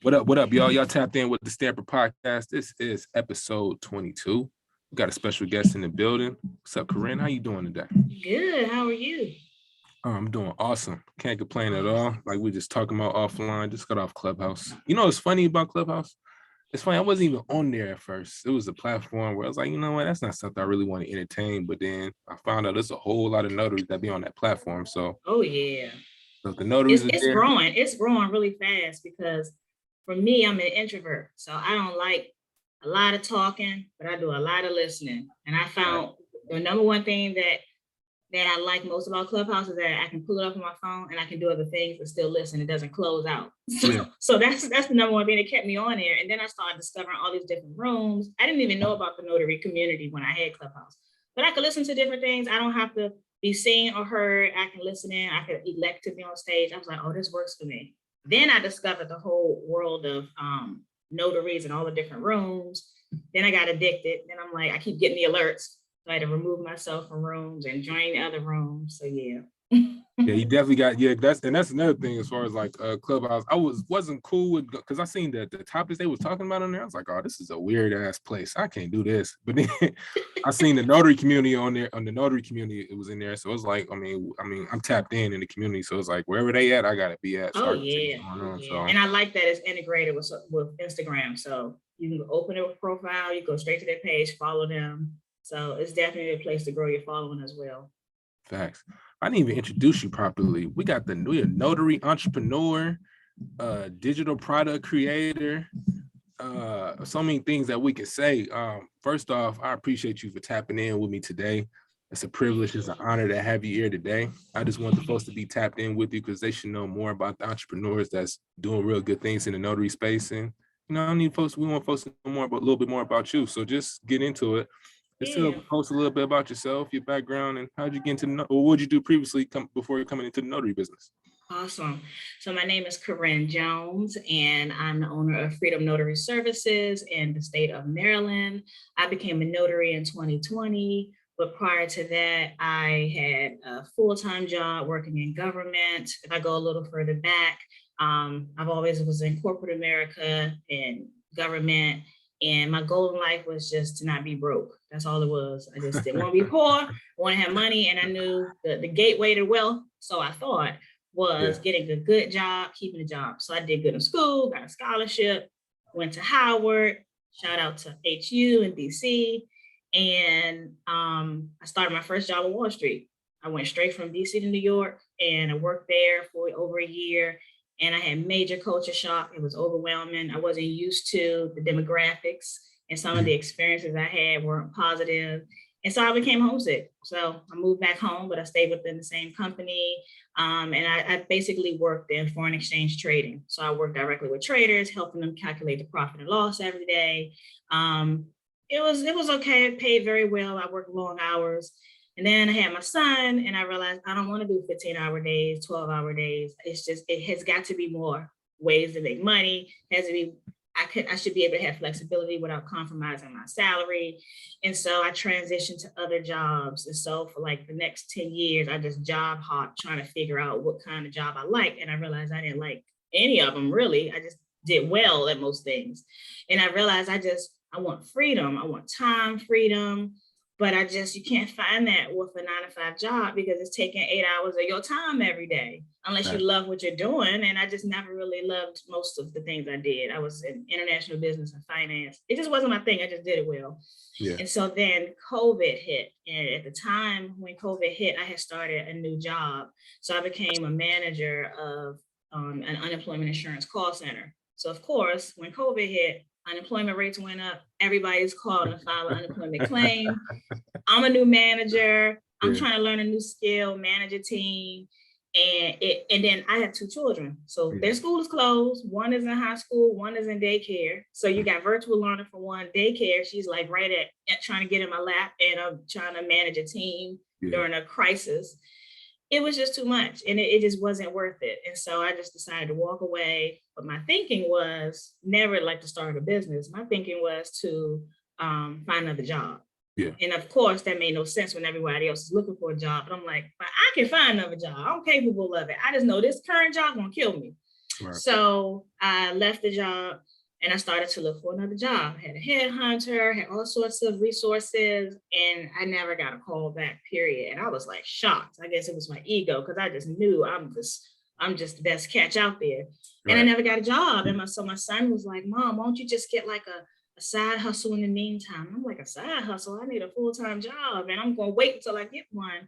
What up, y'all? Y'all tapped in with the Stamper Podcast. This is episode 22. We got a special guest in the building. What's up, Corinne? How you doing today? Good. How are you? I'm doing awesome. Can't complain at all. Like we just talking about offline. Just got off Clubhouse. You know what's funny about Clubhouse? It's funny. I wasn't even on there at first. It was a platform where I was like, you know what? That's not something I really want to entertain. But then I found out there's a whole lot of notaries that be on that platform. So, Yeah. so the notaries are it's there. growing. It's growing really fast because for me, I'm an introvert. So I don't like a lot of talking, but I do a lot of listening. And I found the number one thing that I like most about Clubhouse is that I can pull it up on my phone and I can do other things but still listen. It doesn't close out. So that's the number one thing that kept me on there. And then I started discovering all these different rooms. I didn't even know about the notary community when I had Clubhouse, but I could listen to different things. I don't have to be seen or heard. I can listen in. I could elect to be on stage. I was like, oh, this works for me. Then I discovered the whole world of notaries and all the different rooms. Then I got addicted. Then I'm like, I keep getting the alerts. So I had to remove myself from rooms and join the other rooms. So yeah. Yeah, you definitely got that's another thing as far as like Clubhouse. I wasn't cool with because I seen the topics they was talking about on there. I was like, oh, this is a weird ass place. I can't do this. But then I seen the notary community on there. On the notary community, it was in there. So it was like, I mean, I'm tapped in the community. So it's like wherever they at, I gotta be at. So And I like that it's integrated with Instagram. So you can open a profile, you go straight to their page, follow them. So it's definitely a place to grow your following as well. Facts. I didn't even introduce you properly. We got the new notary entrepreneur, digital product creator, so many things that we can say. First off, I appreciate you for tapping in with me today. It's a privilege, it's an honor to have you here today. I just want the folks to be tapped in with you because they should know more about the entrepreneurs that's doing real good things in the notary space. And we want folks to know a little bit more about you. So just get into it. Just post a little bit about yourself, your background, and how'd you get into or what did you do previously before coming into the notary business? Awesome. So my name is Corinne Jones, and I'm the owner of Freedom Notary Services in the state of Maryland. I became a notary in 2020, but prior to that, I had a full-time job working in government. If I go a little further back, I've always was in corporate America and government. And my goal in life was just to not be broke. That's all it was. I just didn't want to be poor. I want to have money. And I knew the gateway to wealth, so I thought, was getting a good job, keeping a job. So I did good in school, got a scholarship, went to Howard, shout out to HU in DC. And I started my first job on Wall Street. I went straight from DC to New York and I worked there for over a year. And I had major culture shock. It was overwhelming. I wasn't used to the demographics and some of the experiences I had weren't positive. And so I became homesick. So I moved back home, but I stayed within the same company. And I basically worked in foreign exchange trading. So I worked directly with traders, helping them calculate the profit and loss every day. It was okay. It paid very well. I worked long hours. And then I had my son and I realized I don't want to do 15-hour days, 12-hour days. It's just, it has got to be more ways to make money. It has to be, I should be able to have flexibility without compromising my salary. And so I transitioned to other jobs. And so for like the next 10 years, I just job hopped trying to figure out what kind of job I like. And I realized I didn't like any of them really. I just did well at most things. And I realized I want freedom. I want time freedom. But you can't find that with a 9-to-5 job because it's taking 8 hours of your time every day, unless you love what you're doing. And I just never really loved most of the things I did. I was in international business and finance. It just wasn't my thing. I just did it well. Yeah. And so then COVID hit. And at the time when COVID hit, I had started a new job. So I became a manager of an unemployment insurance call center. So of course, when COVID hit, unemployment rates went up. Everybody's calling to file an unemployment claim. I'm a new manager. I'm trying to learn a new skill, manage a team. And then I have 2 children. So their school is closed. One is in high school, one is in daycare. So you got virtual learning for one. Daycare, she's like right at trying to get in my lap, and I'm trying to manage a team during a crisis. It was just too much, and it just wasn't worth it. And so I just decided to walk away. But my thinking was never like to start a business. My thinking was to find another job. Yeah. And of course, that made no sense when everybody else is looking for a job. But I'm like, but I can find another job. I'm capable of it. I just know this current job gonna kill me. Right. So I left the job and I started to look for another job. I had a headhunter, had all sorts of resources, and I never got a call back, period. And I was like shocked. I guess it was my ego because I just knew I'm just the best catch out there. And I never got a job. And so my son was like, Mom, why don't you just get like a side hustle in the meantime? I'm like, a side hustle? I need a full-time job and I'm going to wait until I get one.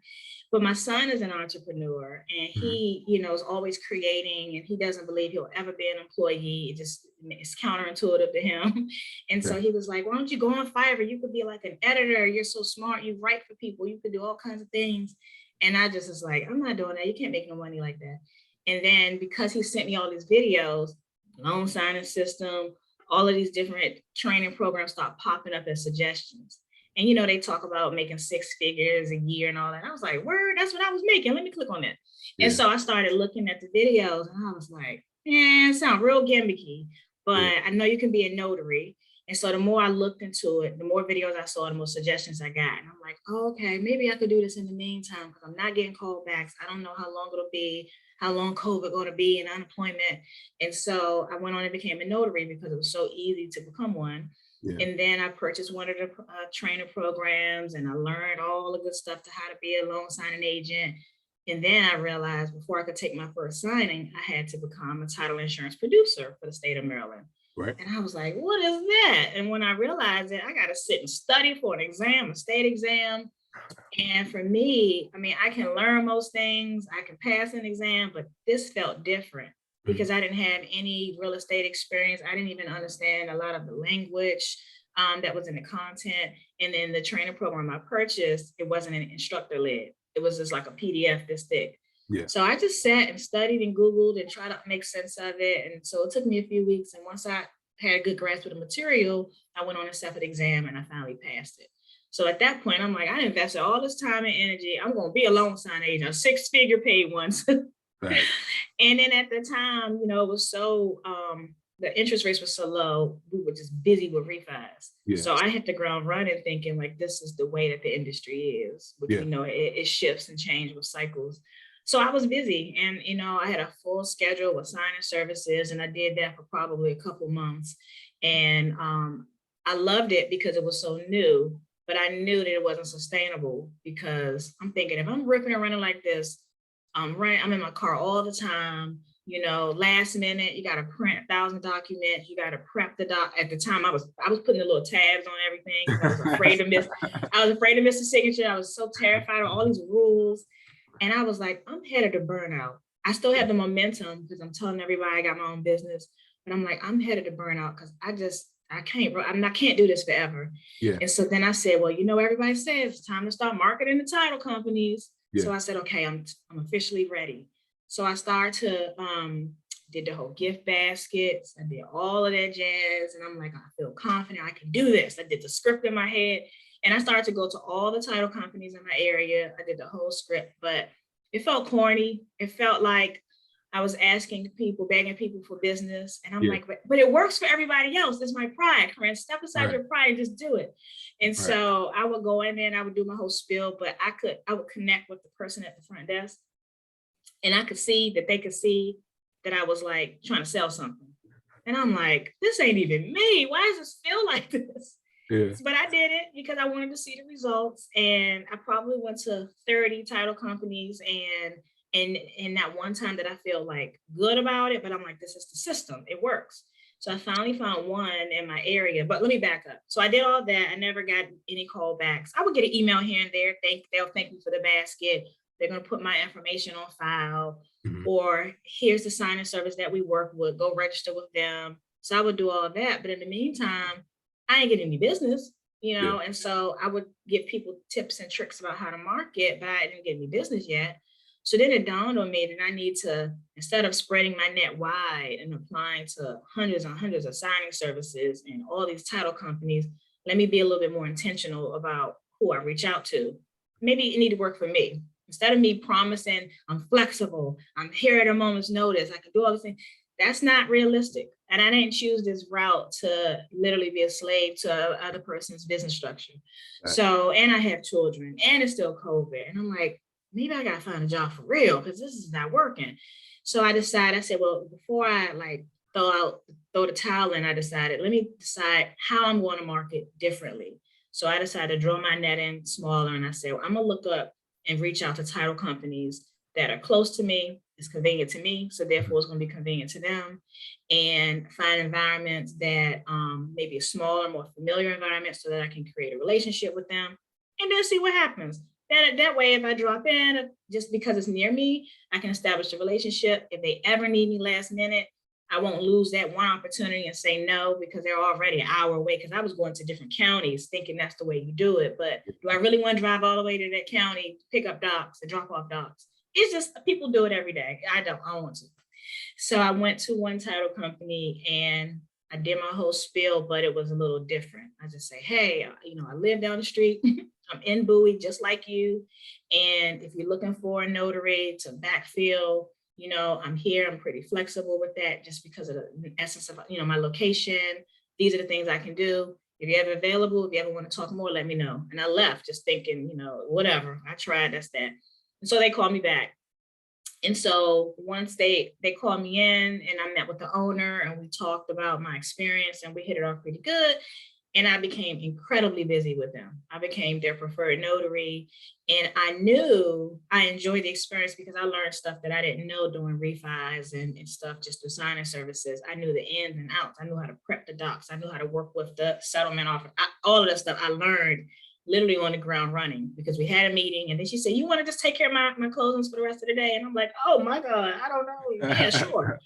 But my son is an entrepreneur and he, is always creating and he doesn't believe he'll ever be an employee. It's counterintuitive to him. And so he was like, why don't you go on Fiverr? You could be like an editor. You're so smart. You write for people. You could do all kinds of things. And I just was like, I'm not doing that. You can't make no money like that. And then because he sent me all these videos, loan signing system, all of these different training programs start popping up as suggestions. And, they talk about making 6 figures a year and all that. And I was like, word, that's what I was making. Let me click on that. Yeah. And so I started looking at the videos and I was like, it sounds real gimmicky, but I know you can be a notary. And so the more I looked into it, the more videos I saw, the more suggestions I got. And I'm like, oh, okay, maybe I could do this in the meantime because I'm not getting callbacks. I don't know how long it'll be, how long COVID going to be and unemployment. And so I went on and became a notary because it was so easy to become one. Yeah. And then I purchased one of the trainer programs and I learned all the good stuff to how to be a loan signing agent. And then I realized before I could take my first signing, I had to become a title insurance producer for the state of Maryland. Right. And I was like, what is that? And when I realized that, I got to sit and study for an exam, a state exam. And for me, I can learn most things. I can pass an exam, but this felt different because I didn't have any real estate experience. I didn't even understand a lot of the language that was in the content. And then the training program I purchased, it wasn't an instructor led. It was just like a PDF this thick. Yeah. So I just sat and studied and Googled and tried to make sense of it. And so it took me a few weeks. And once I had a good grasp of the material, I went on a separate exam and I finally passed it. So at that point, I'm like, I invested all this time and energy. I'm going to be a loan sign agent, a 6-figure paid one. Right. And then at the time, it was so, the interest rates were so low, we were just busy with refis. Yeah. So I hit the ground running thinking like, this is the way that the industry is, which, it shifts and changes with cycles. So I was busy and, I had a full schedule with signing services and I did that for probably a couple months. And I loved it because it was so new, but I knew that it wasn't sustainable because I'm thinking if I'm ripping and running like this, I'm in my car all the time, last minute, you got to print 1,000 documents. You got to prep the doc. At the time I was putting the little tabs on everything. I was afraid to miss the signature. I was so terrified of all these rules. And I was like, I'm headed to burnout. I still have the momentum because I'm telling everybody I got my own business, but I'm like, I'm headed to burnout because I can't do this forever. Yeah. And so then I said, well, everybody says it's time to start marketing the title companies. Yeah. So I said, okay, I'm officially ready. So I started to did the whole gift baskets. I did all of that jazz. And I'm like, I feel confident I can do this. I did the script in my head. And I started to go to all the title companies in my area. I did the whole script, but it felt corny. It felt like I was asking people, begging people for business. And I'm like, but it works for everybody else. That's my pride. Corinne, step aside your pride and just do it. And so I would go in there and I would do my whole spiel, but I would connect with the person at the front desk. And I could see that they could see that I was like trying to sell something. And I'm like, this ain't even me. Why does this feel like this? Yeah. But I did it because I wanted to see the results. And I probably went to 30 title companies and that one time that I feel like good about it, but I'm like, this is the system. It works. So I finally found one in my area, but let me back up. So I did all that. I never got any callbacks. I would get an email here and there. They'll thank me for the basket. They're going to put my information on file, or here's the signing service that we work with. Go register with them. So I would do all of that. But in the meantime, I didn't get any business, and so I would give people tips and tricks about how to market, but I didn't get any business yet. So then it dawned on me that I need to, instead of spreading my net wide and applying to hundreds and hundreds of signing services and all these title companies, let me be a little bit more intentional about who I reach out to. Maybe it need to work for me. Instead of me promising I'm flexible, I'm here at a moment's notice, I can do all these things. That's not realistic. And I didn't choose this route to literally be a slave to other person's business structure. Right. So, and I have children and it's still COVID. And I'm like, maybe I got to find a job for real because this is not working. So I said, well, before I like throw the towel in, I decided, let me decide how I'm going to market differently. So I decided to draw my net in smaller, and I said, well, I'm gonna look up and reach out to title companies that are close to me, it's convenient to me, so therefore it's going to be convenient to them, and find environments that maybe a smaller, more familiar environment, so that I can create a relationship with them, and then see what happens. That way, if I drop in, just because it's near me, I can establish a relationship. If they ever need me last minute, I won't lose that one opportunity and say no, because they're already an hour away, because I was going to different counties thinking that's the way you do it. But do I really want to drive all the way to that county to pick up docs and drop off docs? It's just, people do it every day. I don't want to. So I went to one title company and I did my whole spiel, but it was a little different. I just say, hey, I live down the street. I'm in Bowie, just like you. And if you're looking for a notary to backfill, I'm here. I'm pretty flexible with that, just because of the essence of, my location. These are the things I can do. If you're ever available, if you ever want to talk more, let me know. And I left just thinking, whatever. I tried, that's that. And so they called me back. And so once they called me in, and I met with the owner, and we talked about my experience, and we hit it off pretty good. And I became incredibly busy with them. I became their preferred notary. And I knew I enjoyed the experience because I learned stuff that I didn't know doing refis and stuff, just through signing services. I knew the ins and outs. I knew how to prep the docs. I knew how to work with the settlement offer. All of that stuff I learned literally on the ground running, because we had a meeting, and then she said, you want to just take care of my closings for the rest of the day? And I'm like, oh my God, I don't know. Yeah, sure.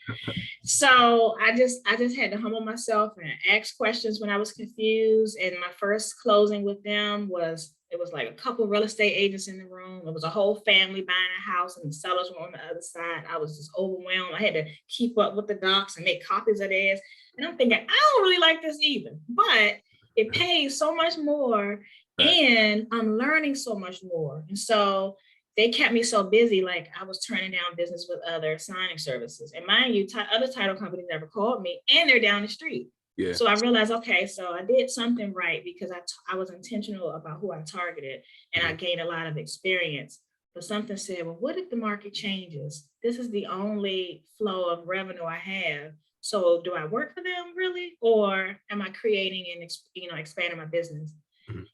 So I just had to humble myself and ask questions when I was confused. And my first closing with them was like a couple of real estate agents in the room. It was a whole family buying a house, and the sellers were on the other side. I was just overwhelmed. I had to keep up with the docs and make copies of theirs. And I'm thinking, I don't really like this either, but it pays so much more. And I'm learning so much more. And so they kept me so busy, like I was turning down business with other signing services. And mind you, other title companies never called me, and they're down the street. Yeah. So I realized, okay, so I did something right, because I was intentional about who I targeted, and I gained a lot of experience. But something said, well, what if the market changes? This is the only flow of revenue I have. So do I work for them really? Or am I creating and expanding my business?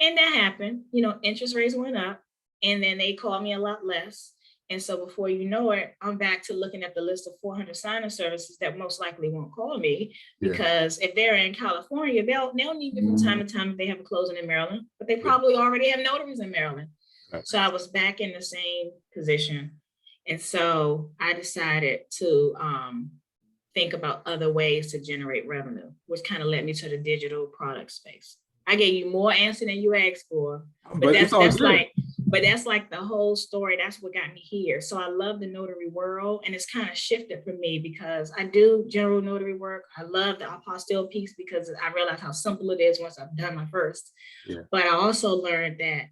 And that happened, interest rates went up, and then they called me a lot less. And so before you know it, I'm back to looking at the list of 400 signing services that most likely won't call me, because if they're in California, they'll need me from time to time if they have a closing in Maryland, but they probably already have notaries in Maryland. So I was back in the same position. And so I decided to think about other ways to generate revenue, which kind of led me to the digital product space. I gave you more answer than you asked for, but that's like the whole story. That's what got me here. So I love the notary world, and it's kind of shifted for me because I do general notary work. I love the apostille piece because I realized how simple it is once I've done my first. Yeah. But I also learned that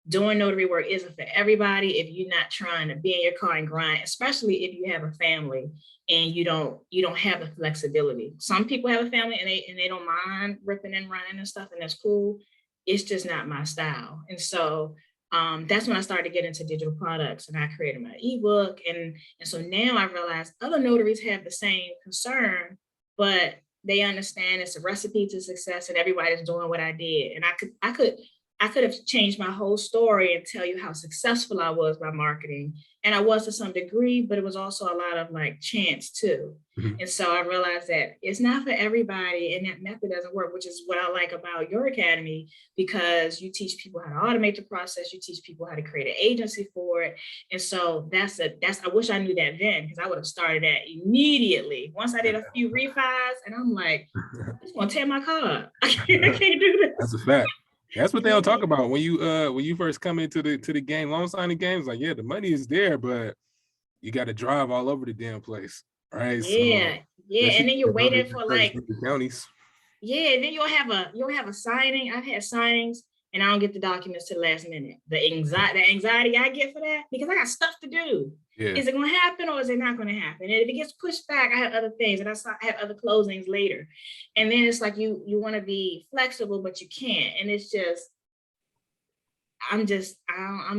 doing notary work isn't for everybody if you're not trying to be in your car and grind, especially if you have a family and you don't have the flexibility. Some people have a family and they don't mind ripping and running and stuff, and that's cool. It's just not my style. And so that's when I started to get into digital products, and I created my ebook. And so now I realize other notaries have the same concern, but they understand it's a recipe to success, and everybody's doing what I did. And I could have changed my whole story and tell you how successful I was by marketing. And I was to some degree, but it was also a lot of like chance too. Mm-hmm. And so I realized that it's not for everybody, and that method doesn't work, which is what I like about your academy, because you teach people how to automate the process. You teach people how to create an agency for it. And so I wish I knew that then, because I would have started that immediately. Once I did a few refis, and I'm like, I just want to tear my car up. I can't do this. That's a fact. That's what they'll talk about when you first come into the game. Loan signing games, like, yeah, the money is there, but you got to drive all over the damn place, right? Yeah, so, and then you're waiting for like the counties. Yeah, and then you'll have a signing. I've had signings, and I don't get the documents to the last minute. The anxiety I get for that, because I got stuff to do. Yeah. Is it going to happen, or is it not going to happen? And if it gets pushed back, I have other things, and I have other closings later. And then it's like you want to be flexible, but you can't. And it's just, I'm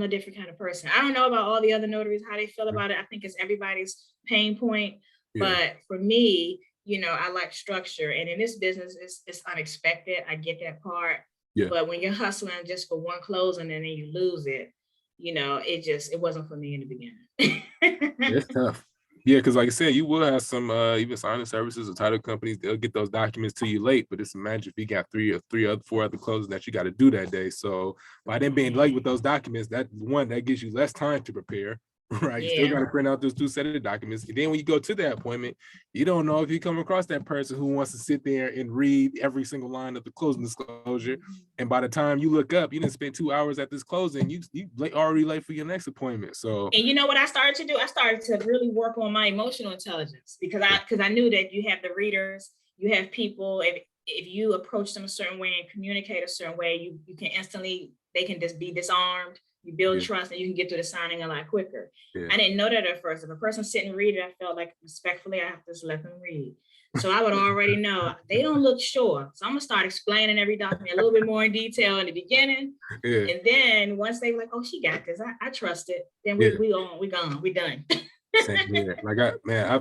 a different kind of person. I don't know about all the other notaries, how they feel about it. I think it's everybody's pain point. Yeah. But for me, I like structure. And in this business, it's unexpected. I get that part. Yeah. But when you're hustling just for one closing and then you lose it, it wasn't for me in the beginning. It's tough. Yeah, because like I said, you will have some even signing services or title companies, they'll get those documents to you late, but it's imagine if you got four other closings that you got to do that day. So by them being late with those documents, that gives you less time to prepare. Right. You still got to print out those 2 sets of documents. And then when you go to that appointment, you don't know if you come across that person who wants to sit there and read every single line of the closing disclosure. And by the time you look up, you didn't spend 2 hours at this closing. You already late for your next appointment. So, and you know what I started to do? I started to really work on my emotional intelligence because I knew that you have the readers, you have people, if you approach them a certain way and communicate a certain way, you can instantly, they can just be disarmed. You build trust and you can get through the signing a lot quicker. I didn't know that at first. If a person sitting reading, I felt like respectfully, I have to just let them read. So I would already know they don't look sure. So I'm gonna start explaining every document a little bit more in detail in the beginning. And then once they were like, oh, she got this, I trust it. Then we done. Same here. Like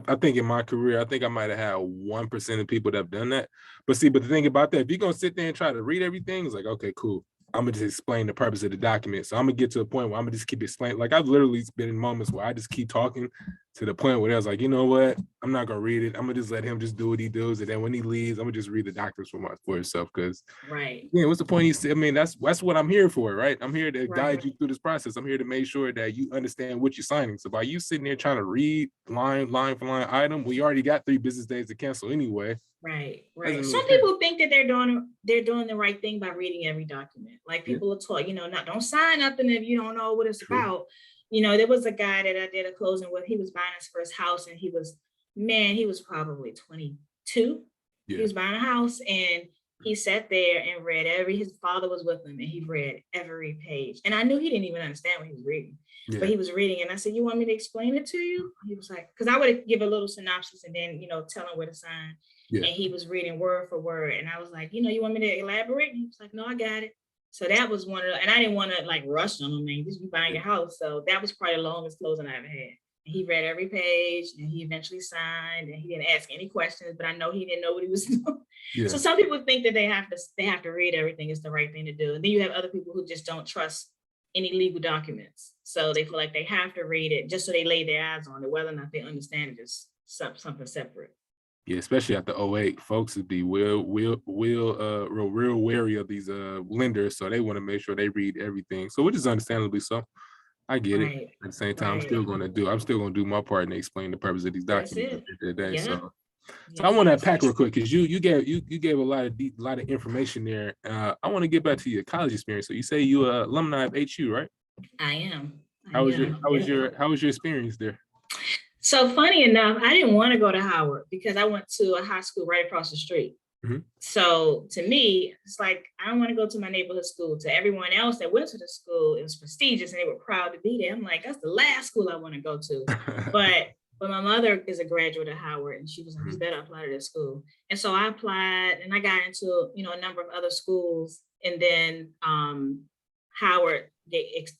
I think in my career, I think I might have had 1% of people that have done that. But the thing about that, if you're gonna sit there and try to read everything, it's like, okay, cool. I'm gonna just explain the purpose of the document. So I'm gonna get to a point where I'm gonna just keep explaining. Like I've literally been in moments where I just keep talking to the point where I was like, you know what? I'm not gonna read it. I'm gonna just let him just do what he does. And then when he leaves, I'm gonna just read the documents for himself. Because what's the point? I mean, that's what I'm here for, right? I'm here to guide you through this process. I'm here to make sure that you understand what you're signing. So by you sitting there trying to read line for line item, we already got 3 business days to cancel anyway. Right. Some people think that they're doing the right thing by reading every document. Like people are taught, don't sign nothing if you don't know what it's about. There was a guy that I did a closing with. He was buying his first house, and he was probably 22. He was buying a house, and he sat there and read his father was with him, and he read every page. And I knew he didn't even understand what he was reading. But he was reading, and I said, you want me to explain it to you? He was like, because I would give a little synopsis and then, tell him where to sign. And he was reading word for word. And I was like, you want me to elaborate? And he was like, no, I got it. So that was one of the, and I didn't want to like rush on him, man, just be buying your house. So that was probably the longest closing I ever had. And he read every page, and he eventually signed, and he didn't ask any questions, but I know he didn't know what he was doing. So some people think that they have to read everything. It's the right thing to do. And then you have other people who just don't trust any legal documents. So they feel like they have to read it just so they lay their eyes on it, whether or not they understand it is something separate. Yeah, especially after 08, folks would be real wary of these lenders, so they want to make sure they read everything. So which is understandably so. I get it. At the same time, I'm still gonna do my part and explain the purpose of these documents at the end of the day. So I want to unpack real quick because you gave a lot of information there. I want to get back to your college experience. So you say you are alumni of HU, right? I am. How was your experience there? So funny enough, I didn't want to go to Howard because I went to a high school right across the street. So to me, it's like, I don't want to go to my neighborhood school. To everyone else that went to the school, it was prestigious and they were proud to be there. I'm like, that's the last school I want to go to. But my mother is a graduate of Howard, and she was like, you better apply to this school. And so I applied, and I got into, a number of other schools. And then Howard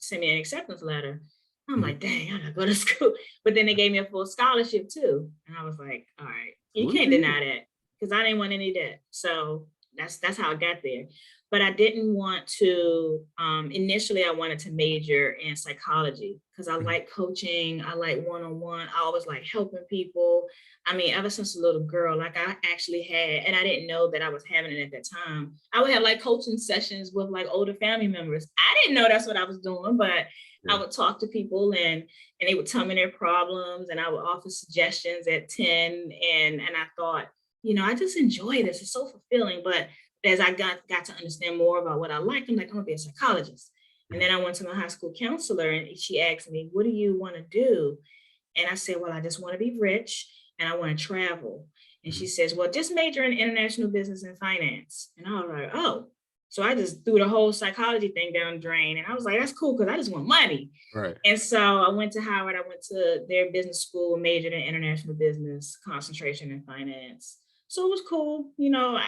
sent me an acceptance letter. I'm like, dang, I gotta go to school. But then they gave me a full scholarship too. And I was like, all right, you can't deny that, because I didn't want any debt. So that's how I got there. But I didn't want to, initially I wanted to major in psychology because I like coaching. I like one-on-one. I always like helping people. I mean, ever since a little girl, like I actually had, and I didn't know that I was having it at that time. I would have like coaching sessions with like older family members. I didn't know that's what I was doing, but I would talk to people and they would tell me their problems, and I would offer suggestions at 10. And I thought, I just enjoy this. It's so fulfilling. But as I got to understand more about what I liked, I'm like, I'm gonna be a psychologist. And then I went to my high school counselor, and she asked me, what do you want to do? And I said, well, I just want to be rich and I want to travel. And she says, well, just major in international business and finance. And I was like, oh. So I just threw the whole psychology thing down the drain. And I was like, that's cool, because I just want money. Right. And so I went to Howard. I went to their business school, majored in international business, concentration in finance. So it was cool.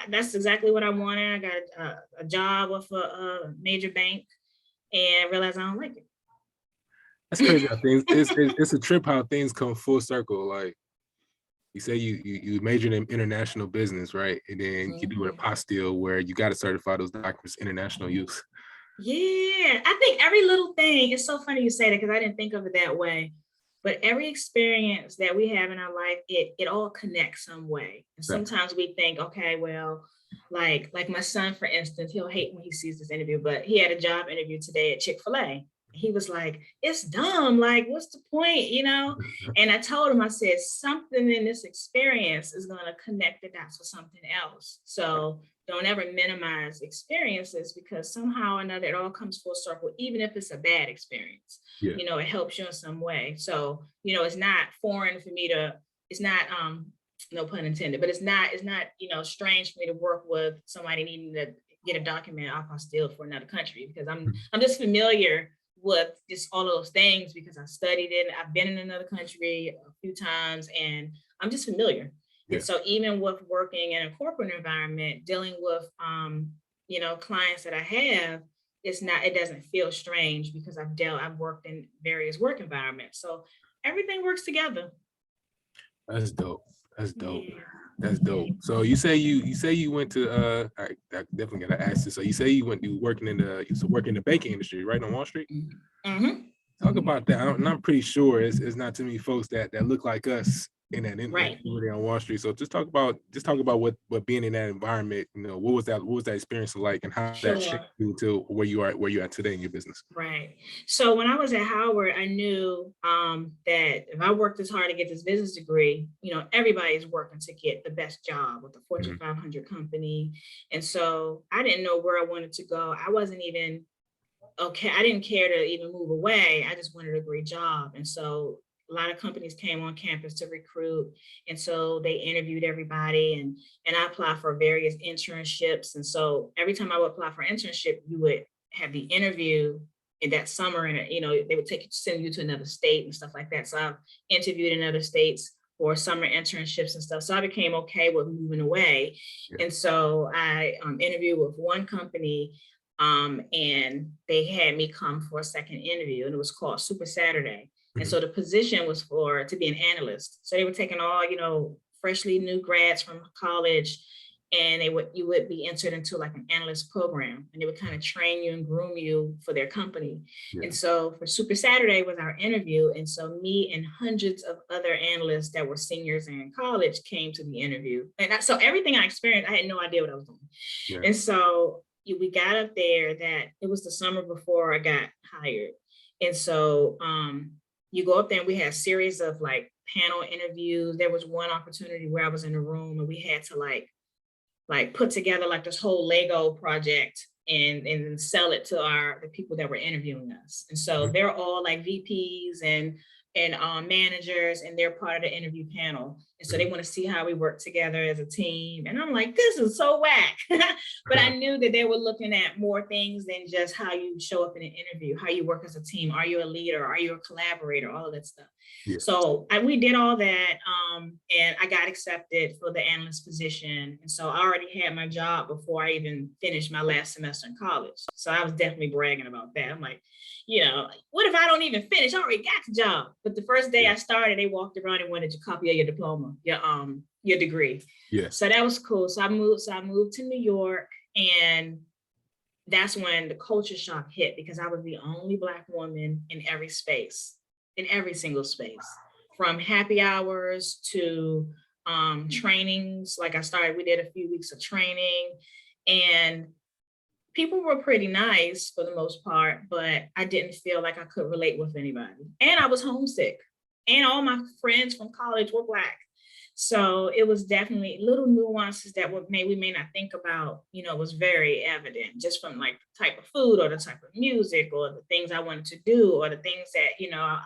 That's exactly what I wanted. I got a job with a major bank, and realized I don't like it. That's crazy how things, it's a trip how things come full circle. Like you say you majored in international business, right? And then you do an apostille where you got to certify those documents international use. Yeah, I think every little thing, it's so funny you say that because I didn't think of it that way. But every experience that we have in our life, it all connects some way. And sometimes we think, okay, well, like my son, for instance, he'll hate when he sees this interview, but he had a job interview today at Chick-fil-A. He was like, it's dumb. Like, what's the point, you know? And I told him, I said, something in this experience is going to connect the dots with something else. So don't ever minimize experiences because somehow or another, it all comes full circle, even if it's a bad experience. Yeah. You know, it helps you in some way. So, you know, it's not foreign for me to, it's not, no pun intended, but it's not, you know, strange for me to work with somebody needing to get a document apostille for another country because I'm just familiar with just all of those things because I studied it. I've been in another country a few times and I'm just familiar. Yeah. And so even with working in a corporate environment, dealing with, you know, clients that I have, it doesn't feel strange because I've worked in various work environments. So everything works together. That's dope. That's dope. Yeah. That's dope. So you say you went to I definitely gotta ask this. So you say you working in the banking industry, right, on Wall Street? Mm-hmm. Talk about that. And I'm pretty sure it's not too many folks that look like us in that industry on Wall Street. So just talk about what being in that environment, you know, what was that experience like and how that shaped you to where you are today in your business? Right. So when I was at Howard, I knew that if I worked as hard to get this business degree, you know, everybody's working to get the best job with the Fortune 500 company. And so I didn't know where I wanted to go. I wasn't even okay. I didn't care to even move away. I just wanted a great job. And so a lot of companies came on campus to recruit. And so they interviewed everybody and I applied for various internships. And so every time I would apply for internship, you would have the interview in that summer and, you know, they would send you to another state and stuff like that. So I've interviewed in other states for summer internships and stuff. So I became okay with moving away. Yeah. And so I interviewed with one company and they had me come for a second interview and it was called Super Saturday. And so the position was to be an analyst. So they were taking all, you know, freshly new grads from college and you would be entered into like an analyst program and they would kind of train you and groom you for their company. Yeah. And so for Super Saturday was our interview. And so me and hundreds of other analysts that were seniors in college came to the interview. And so everything I experienced, I had no idea what I was doing. Yeah. And so we got up there that it was the summer before I got hired. And so, you go up there and we had a series of like panel interviews. There was one opportunity where I was in a room and we had to like put together like this whole Lego project and sell it to the people that were interviewing us. And so they're all like VPs and managers and they're part of the interview panel. And so they want to see how we work together as a team. And I'm like, this is so whack. But I knew that they were looking at more things than just how you show up in an interview, how you work as a team. Are you a leader? Are you a collaborator? All of that stuff. Yeah. So we did all that. And I got accepted for the analyst position. And so I already had my job before I even finished my last semester in college. So I was definitely bragging about that. I'm like, you know, what if I don't even finish? I already got the job. But the first day I started, they walked around and wanted your copy of your diploma, your degree. Yeah. So that was cool. So I moved to New York, and that's when the culture shock hit because I was the only Black woman in every single space, from happy hours to trainings. Like we did a few weeks of training, and people were pretty nice for the most part, but I didn't feel like I could relate with anybody. And I was homesick. And all my friends from college were Black. So it was definitely little nuances that we may not think about, you know, was very evident just from like the type of food or the type of music or the things I wanted to do or the things that, you know,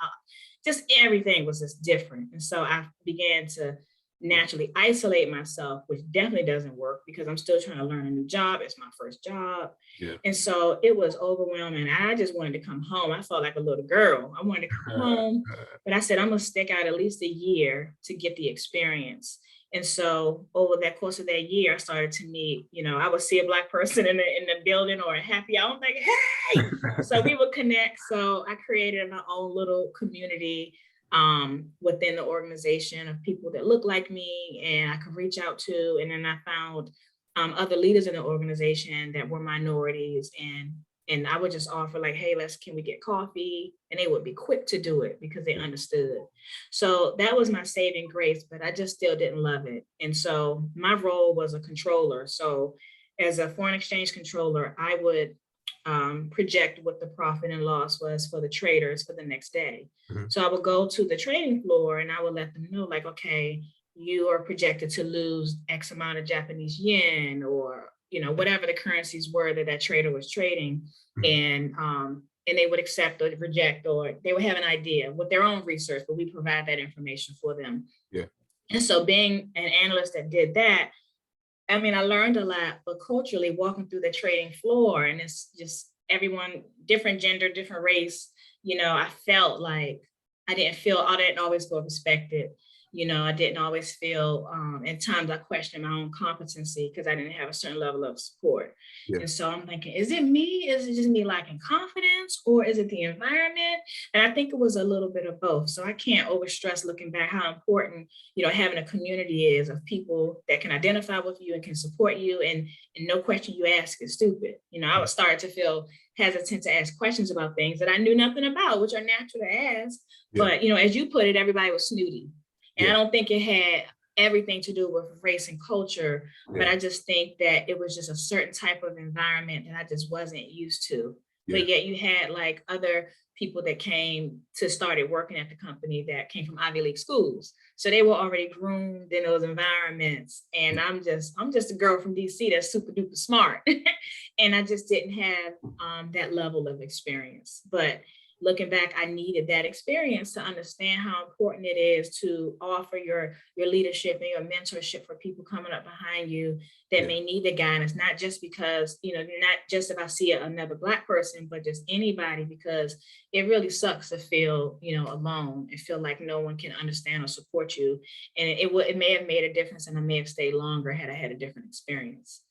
just everything was just different. And so I began to naturally isolate myself, which definitely doesn't work because I'm still trying to learn a new job. It's my first job. Yeah. And so it was overwhelming. I just wanted to come home. I felt like a little girl. I wanted to come home, but I said, I'm going to stick out at least a year to get the experience. And so over that course of that year, I started to meet, I would see a Black person in the building or a happy hour. I'm like, hey, so we would connect. So I created my own little community within the organization of people that look like me and I could reach out to. And then I found other leaders in the organization that were minorities, and I would just offer like, hey, can we get coffee? And they would be quick to do it because they understood. So that was my saving grace, but I just still didn't love it. And so my role was a controller. So as a foreign exchange controller, I would project what the profit and loss was for the traders for the next day. Mm-hmm. So I would go to the trading floor and I would let them know like, okay, you are projected to lose X amount of Japanese yen or, whatever the currencies were that trader was trading. Mm-hmm. And they would accept or reject, or they would have an idea with their own research, but we provide that information for them. Yeah. And so being an analyst that did that, I mean, I learned a lot, but culturally walking through the trading floor, and it's just everyone, different gender, different race, I felt like I didn't always feel respected. I didn't always feel, at times I questioned my own competency because I didn't have a certain level of support. Yeah. And so I'm thinking, is it me? Is it just me lacking confidence, or is it the environment? And I think it was a little bit of both. So I can't overstress looking back how important, having a community is of people that can identify with you and can support you. And no question you ask is stupid. I would start to feel hesitant to ask questions about things that I knew nothing about, which are natural to ask. Yeah. But, as you put it, everybody was snooty. And yeah. I don't think it had everything to do with race and culture, but I just think that it was just a certain type of environment that I just wasn't used to. Yeah. But yet you had like other people that started working at the company that came from Ivy League schools. So they were already groomed in those environments. And I'm just a girl from DC that's super duper smart. And I just didn't have that level of experience. But looking back, I needed that experience to understand how important it is to offer your leadership and your mentorship for people coming up behind you that may need the guidance, not just because, not just if I see another Black person, but just anybody, because it really sucks to feel, alone and feel like no one can understand or support you. And it may have made a difference, and I may have stayed longer had I had a different experience.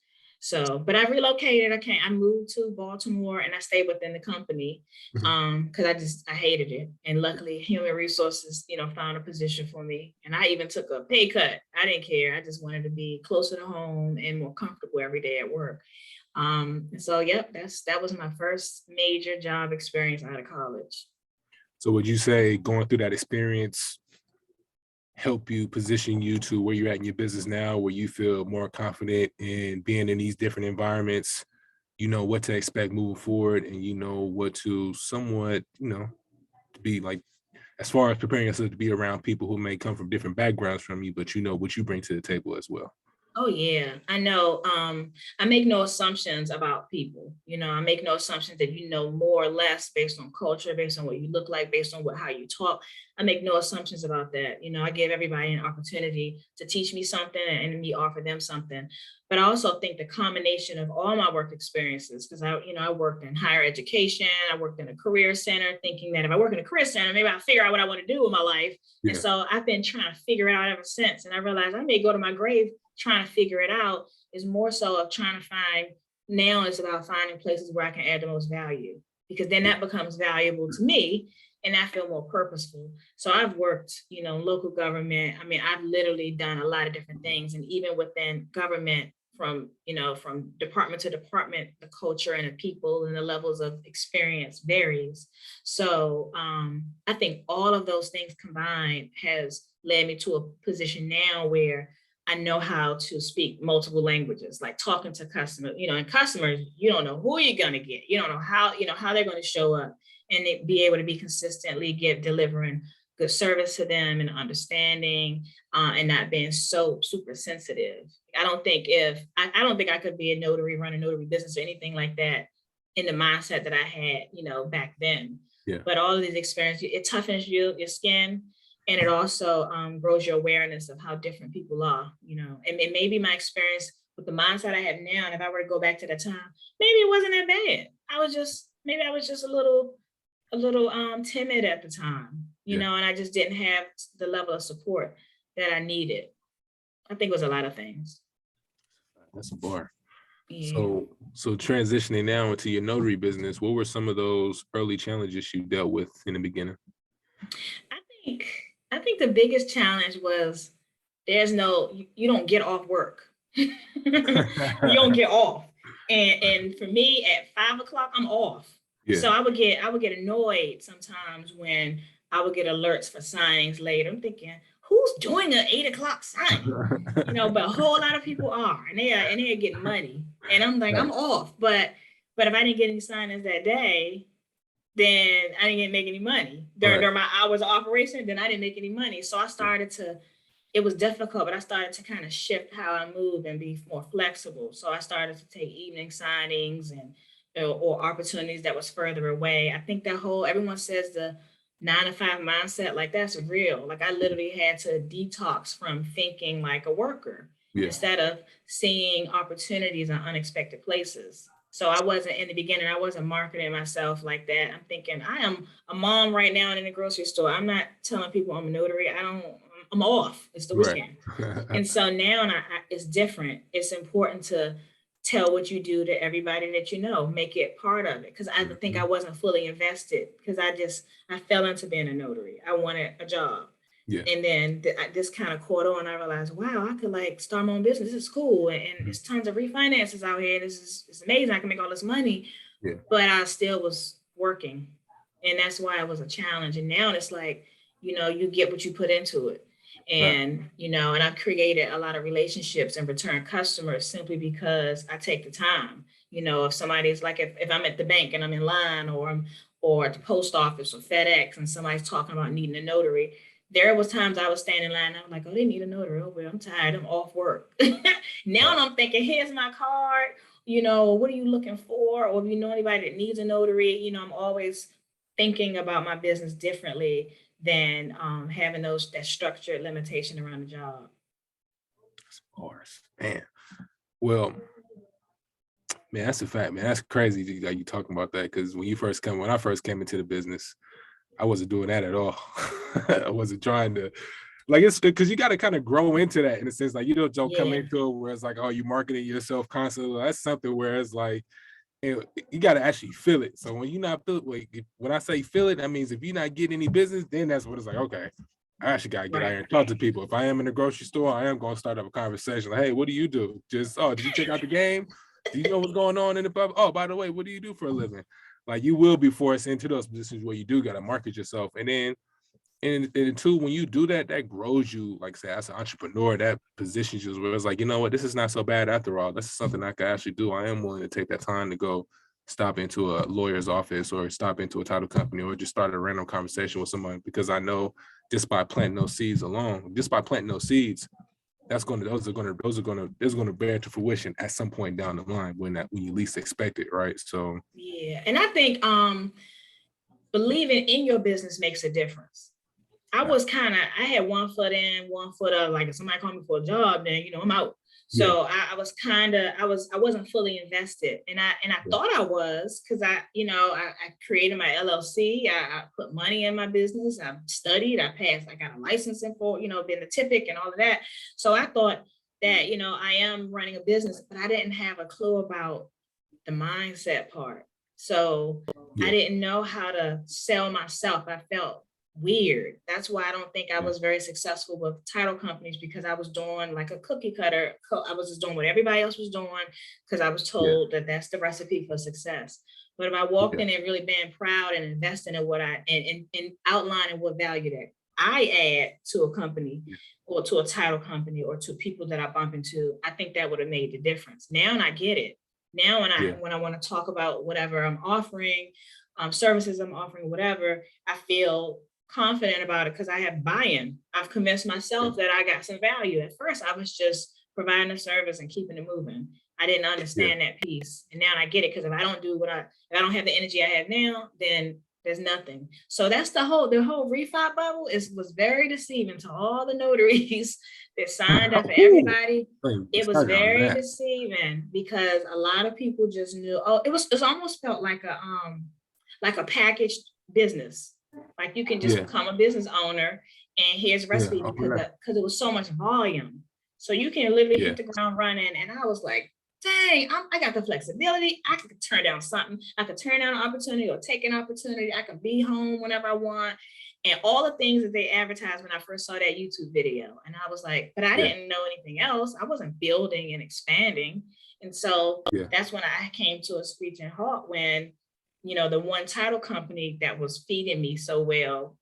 So, but I relocated. I moved to Baltimore and I stayed within the company because I hated it. And luckily human resources, found a position for me. And I even took a pay cut. I didn't care. I just wanted to be closer to home and more comfortable every day at work. So, yep, that was my first major job experience out of college. So would you say going through that experience help you position you to where you're at in your business now, where you feel more confident in being in these different environments, what to expect moving forward, and what to somewhat, to be like, as far as preparing yourself to be around people who may come from different backgrounds from you, but what you bring to the table as well? Oh, yeah, I know. I make no assumptions about people. I make no assumptions that more or less based on culture, based on what you look like, based on how you talk. I make no assumptions about that. I give everybody an opportunity to teach me something and me offer them something. But I also think the combination of all my work experiences, because I worked in higher education, I worked in a career center, thinking that if I work in a career center, maybe I'll figure out what I want to do with my life. Yeah. And so I've been trying to figure it out ever since. And I realized I may go to my grave trying to figure it out. Is more so of trying to find, now it's about finding places where I can add the most value, because then that becomes valuable to me and I feel more purposeful. So I've worked, local government. I mean, I've literally done a lot of different things, and even within government, from department to department, the culture and the people and the levels of experience varies. So I think all of those things combined has led me to a position now where I know how to speak multiple languages, like talking to customers, and customers, you don't know who you're going to get. You don't know how they're going to show up, and be able to be consistently delivering good service to them and understanding, and not being so super sensitive. I don't think I could be a notary, run a notary business or anything like that in the mindset that I had, back then. Yeah. But all of these experiences, it toughens your skin. And it also grows your awareness of how different people are, and maybe my experience with the mindset I have now, and if I were to go back to that time, maybe it wasn't that bad. I was just a little timid at the time, and I just didn't have the level of support that I needed. I think it was a lot of things. That's a bar. Yeah. So transitioning now into your notary business, what were some of those early challenges you dealt with in the beginning? I think the biggest challenge was you don't get off work. You don't get off. And for me at 5 o'clock, I'm off. Yeah. So I would get annoyed sometimes when I would get alerts for signings later. I'm thinking, who's doing an 8 o'clock sign? But a whole lot of people are, and they are getting money. And I'm like, right. I'm off. But if I didn't get any signings that day, then I didn't make any money during my hours of operation. Then I didn't make any money. So I started to. It was difficult, but I started to kind of shift how I move and be more flexible. So I started to take evening signings and or opportunities that was further away. I think that everyone says the 9 to 5 mindset, like that's real. Like I literally had to detox from thinking like a worker instead of seeing opportunities in unexpected places. So I wasn't in the beginning, I wasn't marketing myself like that. I'm thinking I am a mom right now in the grocery store. I'm not telling people I'm a notary. I'm off. It's the weekend. Right. And so now it's different. It's important to tell what you do to everybody that you know, make it part of it. Because I think I wasn't fully invested because I fell into being a notary. I wanted a job. Yeah. And then this kind of caught on. I realized, wow, I could like start my own business. This is cool. And there's tons of refinances out here. It's amazing. I can make all this money. Yeah. But I still was working. And that's why it was a challenge. And now it's like, you get what you put into it. And, and I've created a lot of relationships and return customers simply because I take the time. If somebody's like, if I'm at the bank and I'm in line or at the post office or FedEx and somebody's talking about needing a notary, there was times I was standing in line and I'm like, oh, they need a notary. Oh, well, I'm tired. I'm off work. Now I'm thinking, here's my card. What are you looking for? Or if you know anybody that needs a notary, I'm always thinking about my business differently than having that structured limitation around the job. Of course, man. Well, man, that's a fact, man. That's crazy that you talking about that because when I first came into the business, I wasn't doing that at all. I wasn't trying to, like, it's because you got to kind of grow into that in a sense, like you don't come into it where it's like, oh, you marketing yourself constantly. That's something where it's like, you got to actually feel it. So when you're not when I say feel it, that means if you're not getting any business, then that's what it's like, okay, I actually got to get out here and talk to people. If I am in the grocery store, I am going to start up a conversation. Like, hey, what do you do? Just, did you check out the game? Do you know what's going on in the pub? Oh, by the way, what do you do for a living? Like you will be forced into those positions where you do got to market yourself. And then, and two, when you do that, that grows you, like say, as an entrepreneur, that positions you where it's like, you know what, this is not so bad after all. This is something I can actually do. I am willing to take that time to go stop into a lawyer's office or stop into a title company or just start a random conversation with someone because I know just by planting those seeds alone, those are going to bear to fruition at some point down the line when you least expect it, right? So yeah, and I think believing in your business makes a difference. I had 1 foot in, 1 foot out. Like if somebody called me for a job, then I'm out. So I wasn't fully invested, and I thought I was because I created my LLC. I put money in my business. I studied. I passed. I got a licensing for being a typic and all of that. So I thought that I am running a business, but I didn't have a clue about the mindset part. So I didn't know how to sell myself. I felt weird. That's why I don't think I was very successful with title companies because I was doing like a cookie cutter. I was just doing what everybody else was doing because I was told that that's the recipe for success. But if I walked in and really being proud and investing in what and outlining what value that I add to a company or to a title company or to people that I bump into, I think that would have made the difference. Now I get it. Now when I want to talk about whatever I'm offering, services I'm offering, whatever, I feel confident about it because I have buy-in. I've convinced myself that I got some value. At first, I was just providing a service and keeping it moving. I didn't understand that piece, and now I get it because if I don't do if I don't have the energy I have now, then there's nothing. So that's the whole refi bubble was very deceiving to all the notaries that signed up for everybody. It was very deceiving because a lot of people just knew. Oh, it almost felt like a packaged business. Like you can just become a business owner and here's a recipe because it was so much volume. So you can literally hit the ground running. And I was like, dang, I got the flexibility. I could turn down something. I could turn down an opportunity or take an opportunity. I can be home whenever I want. And all the things that they advertised when I first saw that YouTube video. And I was like, but I didn't know anything else. I wasn't building and expanding. And so that's when I came to a screeching halt when, you know, the one title company that was feeding me so well,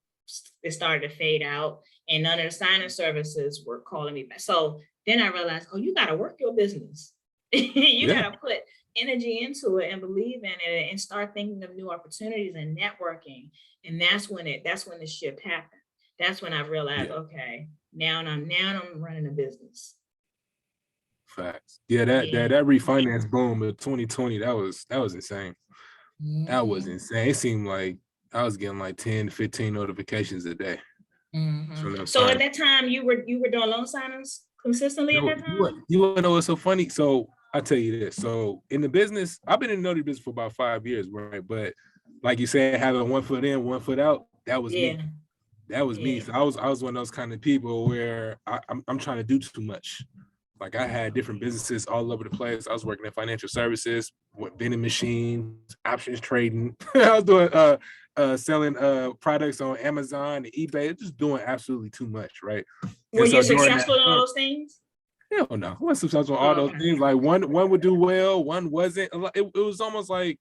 it started to fade out and none of the signing services were calling me back. So then I realized, oh, you got to work your business. You got to put energy into it and believe in it and start thinking of new opportunities and networking. And that's when the shift happened. That's when I realized, okay, now I'm running a business. Facts. Yeah, that refinance boom of 2020, that was insane. That was insane. It seemed like I was getting like 10 to 15 notifications a day. So at that time you were doing loan signings consistently at that time? You want to know what's so funny? So I'll tell you this. So in the business, I've been in the notary business for about 5 years, right? But like you said, having 1 foot in, 1 foot out, that was me. That was me. So I was one of those kind of people where I'm trying to do too much. Like I had different businesses all over the place. I was working in financial services, vending machines, options trading. I was doing selling products on Amazon and eBay, just doing absolutely too much, right? Were you successful in all those things? Hell no. I wasn't successful in all those things. Like one would do well, one wasn't. It was almost like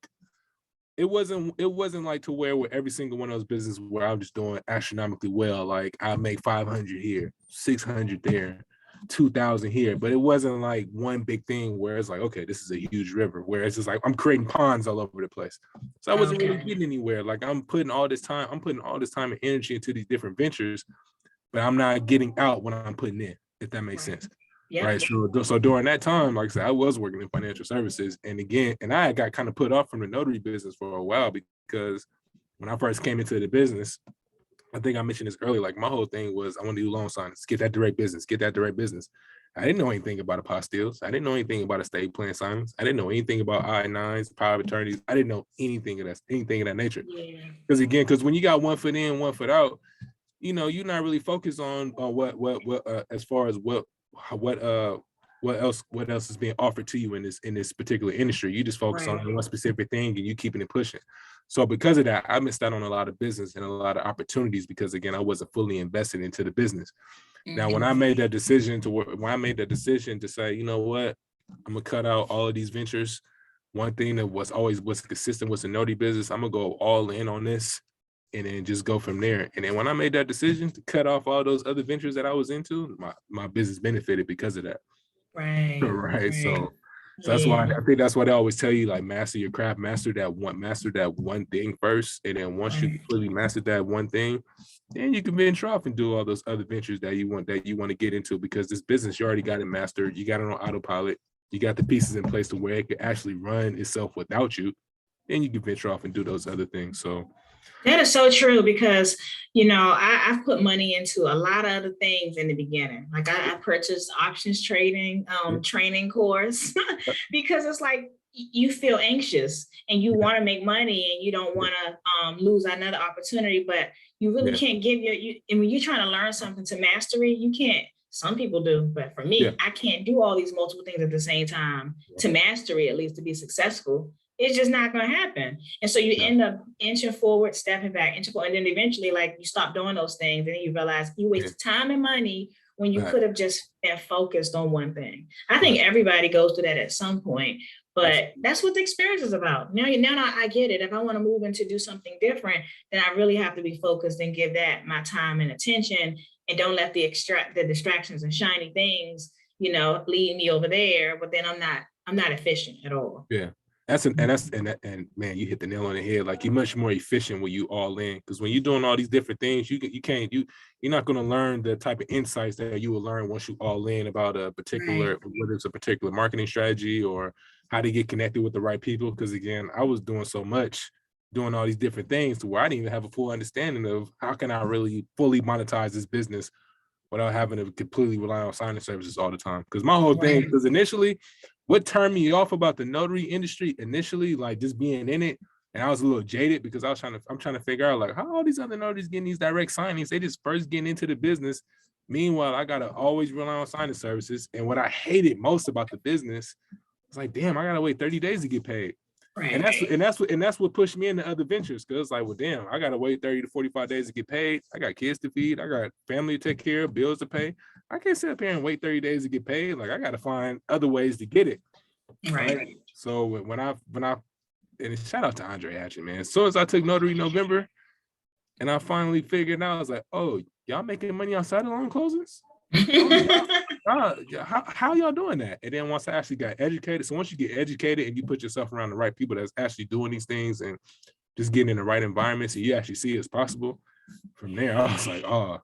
it wasn't like to where every single one of those businesses where I'm just doing astronomically well. Like I make 500 here, 600 there, 2,000 here, but it wasn't like one big thing where it's like, okay, this is a huge river, where it's just like I'm creating ponds all over the place. So I wasn't really getting anywhere. Like I'm putting all this time and energy into these different ventures, but I'm not getting out what I'm putting in, if that makes sense. Yeah. Right. So during that time, like I said, I was working in financial services. And I got kind of put off from the notary business for a while because when I first came into the business, I think I mentioned this earlier, like my whole thing was I want to do loan signings, get that direct business. I didn't know anything about apostilles. I didn't know anything about estate plan signings. I didn't know anything about I-9s, power of attorneys. I didn't know anything of that nature. Because when you got 1 foot in, 1 foot out, you know, you're not really focused on what as far as what else is being offered to you in this particular industry. You just focus on one specific thing and you keeping it pushing. So because of that, I missed out on a lot of business and a lot of opportunities because again, I wasn't fully invested into the business. Now, when I made that decision to say, you know what, I'm gonna cut out all of these ventures. One thing that was consistent was the notary business. I'm gonna go all in on this and then just go from there. And then when I made that decision to cut off all those other ventures that I was into, my business benefited because of that. Right. So that's why I think that's why they always tell you, like, master your craft, master that one thing first. And then once you completely master that one thing, then you can venture off and do all those other ventures that you want to get into, because this business, you already got it mastered. You got it on autopilot. You got the pieces in place to where it could actually run itself without you. Then you can venture off and do those other things. So that is so true, because, you know, I've put money into a lot of other things in the beginning. Like I purchased options trading, training course, because it's like you feel anxious and you want to make money and you don't want to lose another opportunity, but you really can't give and when you're trying to learn something to mastery, you can't. Some people do, but for me, I can't do all these multiple things at the same time to mastery, at least to be successful. It's just not going to happen. And so you end up inching forward, stepping back, inching forward, and then eventually, like, you stop doing those things, and then you realize you wasted time and money when you could have just been focused on one thing. I think everybody goes through that at some point, but that's what the experience is about. Now I get it. If I want to move into do something different, then I really have to be focused and give that my time and attention, and don't let the distractions and shiny things, you know, lead me over there. But then I'm not efficient at all. Yeah. And man, you hit the nail on the head. Like, you're much more efficient when you all in, because when you're doing all these different things, you're not going to learn the type of insights that you will learn once you all in about a particular, whether it's a particular marketing strategy or how to get connected with the right people. Because again, I was doing so much, doing all these different things to where I didn't even have a full understanding of how can I really fully monetize this business without having to completely rely on signing services all the time. Because my whole thing, because initially, what turned me off about the notary industry initially, like just being in it, and I was a little jaded because I'm trying to figure out, like, how all these other notaries getting these direct signings. They just first getting into the business. Meanwhile, I gotta always rely on signing services. And what I hated most about the business was like, damn, I gotta wait 30 days to get paid. Right. And that's what pushed me into other ventures. Cause it's like, well, damn, I gotta wait 30 to 45 days to get paid. I got kids to feed, I got family to take care of, bills to pay. I can't sit up here and wait 30 days to get paid. Like I gotta find other ways to get it. Right. So when I and shout out to Andre actually, man. As soon as I took Notary November and I finally figured out, I was like, oh, y'all making money outside of loan closings? How y'all doing that? And then once I actually got educated, so once you get educated and you put yourself around the right people that's actually doing these things and just getting in the right environment, so you actually see it's possible. From there, I was like, oh,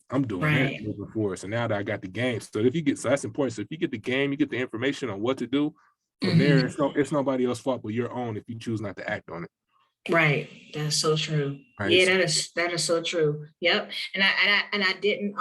I'm doing that moving forward. So now that I got the game, so that's important. So if you get the game, you get the information on what to do. From there, it's nobody else's fault but your own if you choose not to act on it. Right. That's so true. Right. Yeah, that is so true. Yep. And I didn't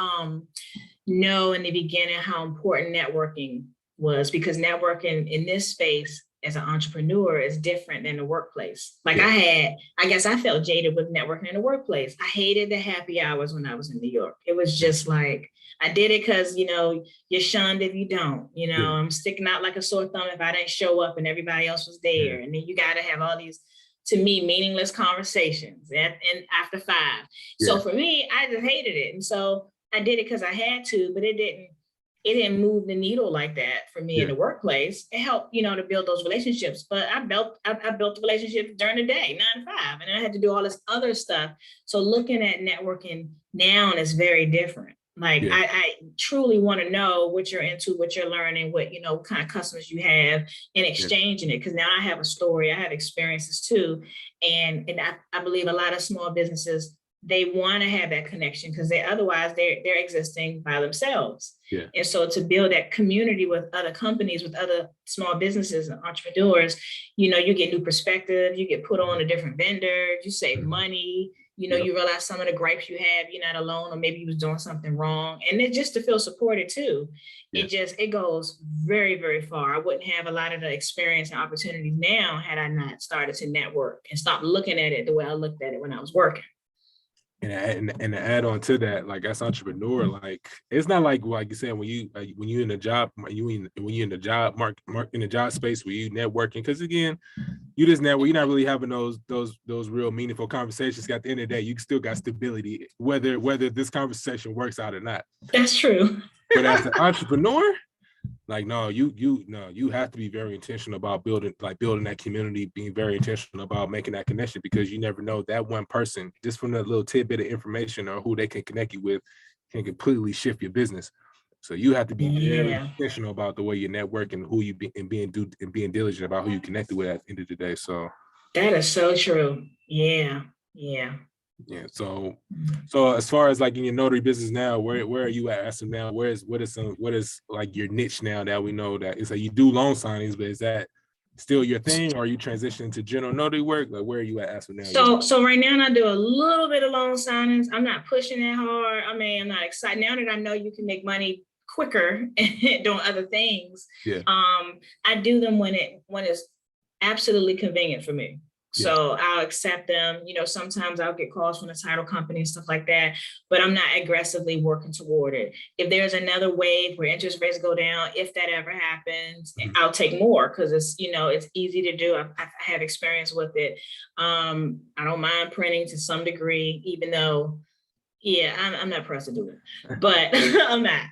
know in the beginning how important networking was, because networking in this space as an entrepreneur is different than the workplace. Like I guess I felt jaded with networking in the workplace. I hated the happy hours when I was in New York. It was just like, I did it because, you're shunned if you don't, I'm sticking out like a sore thumb if I didn't show up and everybody else was there. And then you got to have all these, to me, meaningless conversations and after 5. So for me, I just hated it. And so I did it because I had to, but it didn't move the needle like that for me in the workplace. It helped, to build those relationships. But I built the relationships during the day, 9 to 5, and then I had to do all this other stuff. So looking at networking now is very different. Like I truly want to know what you're into, what you're learning, what kind of customers you have, and exchanging it. Because now I have a story, I have experiences too, and I believe a lot of small businesses, they want to have that connection because otherwise they're existing by themselves. And so to build that community with other companies, with other small businesses and entrepreneurs, you get new perspective, you get put on a different vendor, you save money, you realize some of the gripes you have, you're not alone, or maybe you was doing something wrong. And then just to feel supported too, it goes very, very far. I wouldn't have a lot of the experience and opportunities now had I not started to network and stop looking at it the way I looked at it when I was working. And to add on to that, like as entrepreneur, like it's not like you said when you're in the job, when you're in the job in the job space where you networking, because again, you just network, you're not really having those real meaningful conversations. At the end of the day, you still got stability, whether this conversation works out or not. That's true. But as an entrepreneur, like you have to be very intentional about building that community, being very intentional about making that connection, because you never know, that one person, just from that little tidbit of information or who they can connect you with, can completely shift your business. So you have to be very intentional about the way you network and who you be, and being diligent about who you connected with at the end of the day. So that is so true. Yeah. So as far as like in your notary business now, where are you at as of now? What is like your niche now that we know that it's like you do loan signings, but is that still your thing, or are you transitioning to general notary work? Like where are you at as of now? So right now I do a little bit of loan signings. I'm not pushing that hard. I mean, I'm not excited now that I know you can make money quicker doing other things. I do them when it's absolutely convenient for me. So I'll accept them. Sometimes I'll get calls from the title company and stuff like that, but I'm not aggressively working toward it. If there's another wave where interest rates go down, if that ever happens, I'll take more because it's easy to do. I have experience with it. I don't mind printing to some degree, even though I'm not pressed to do it, but I'm not.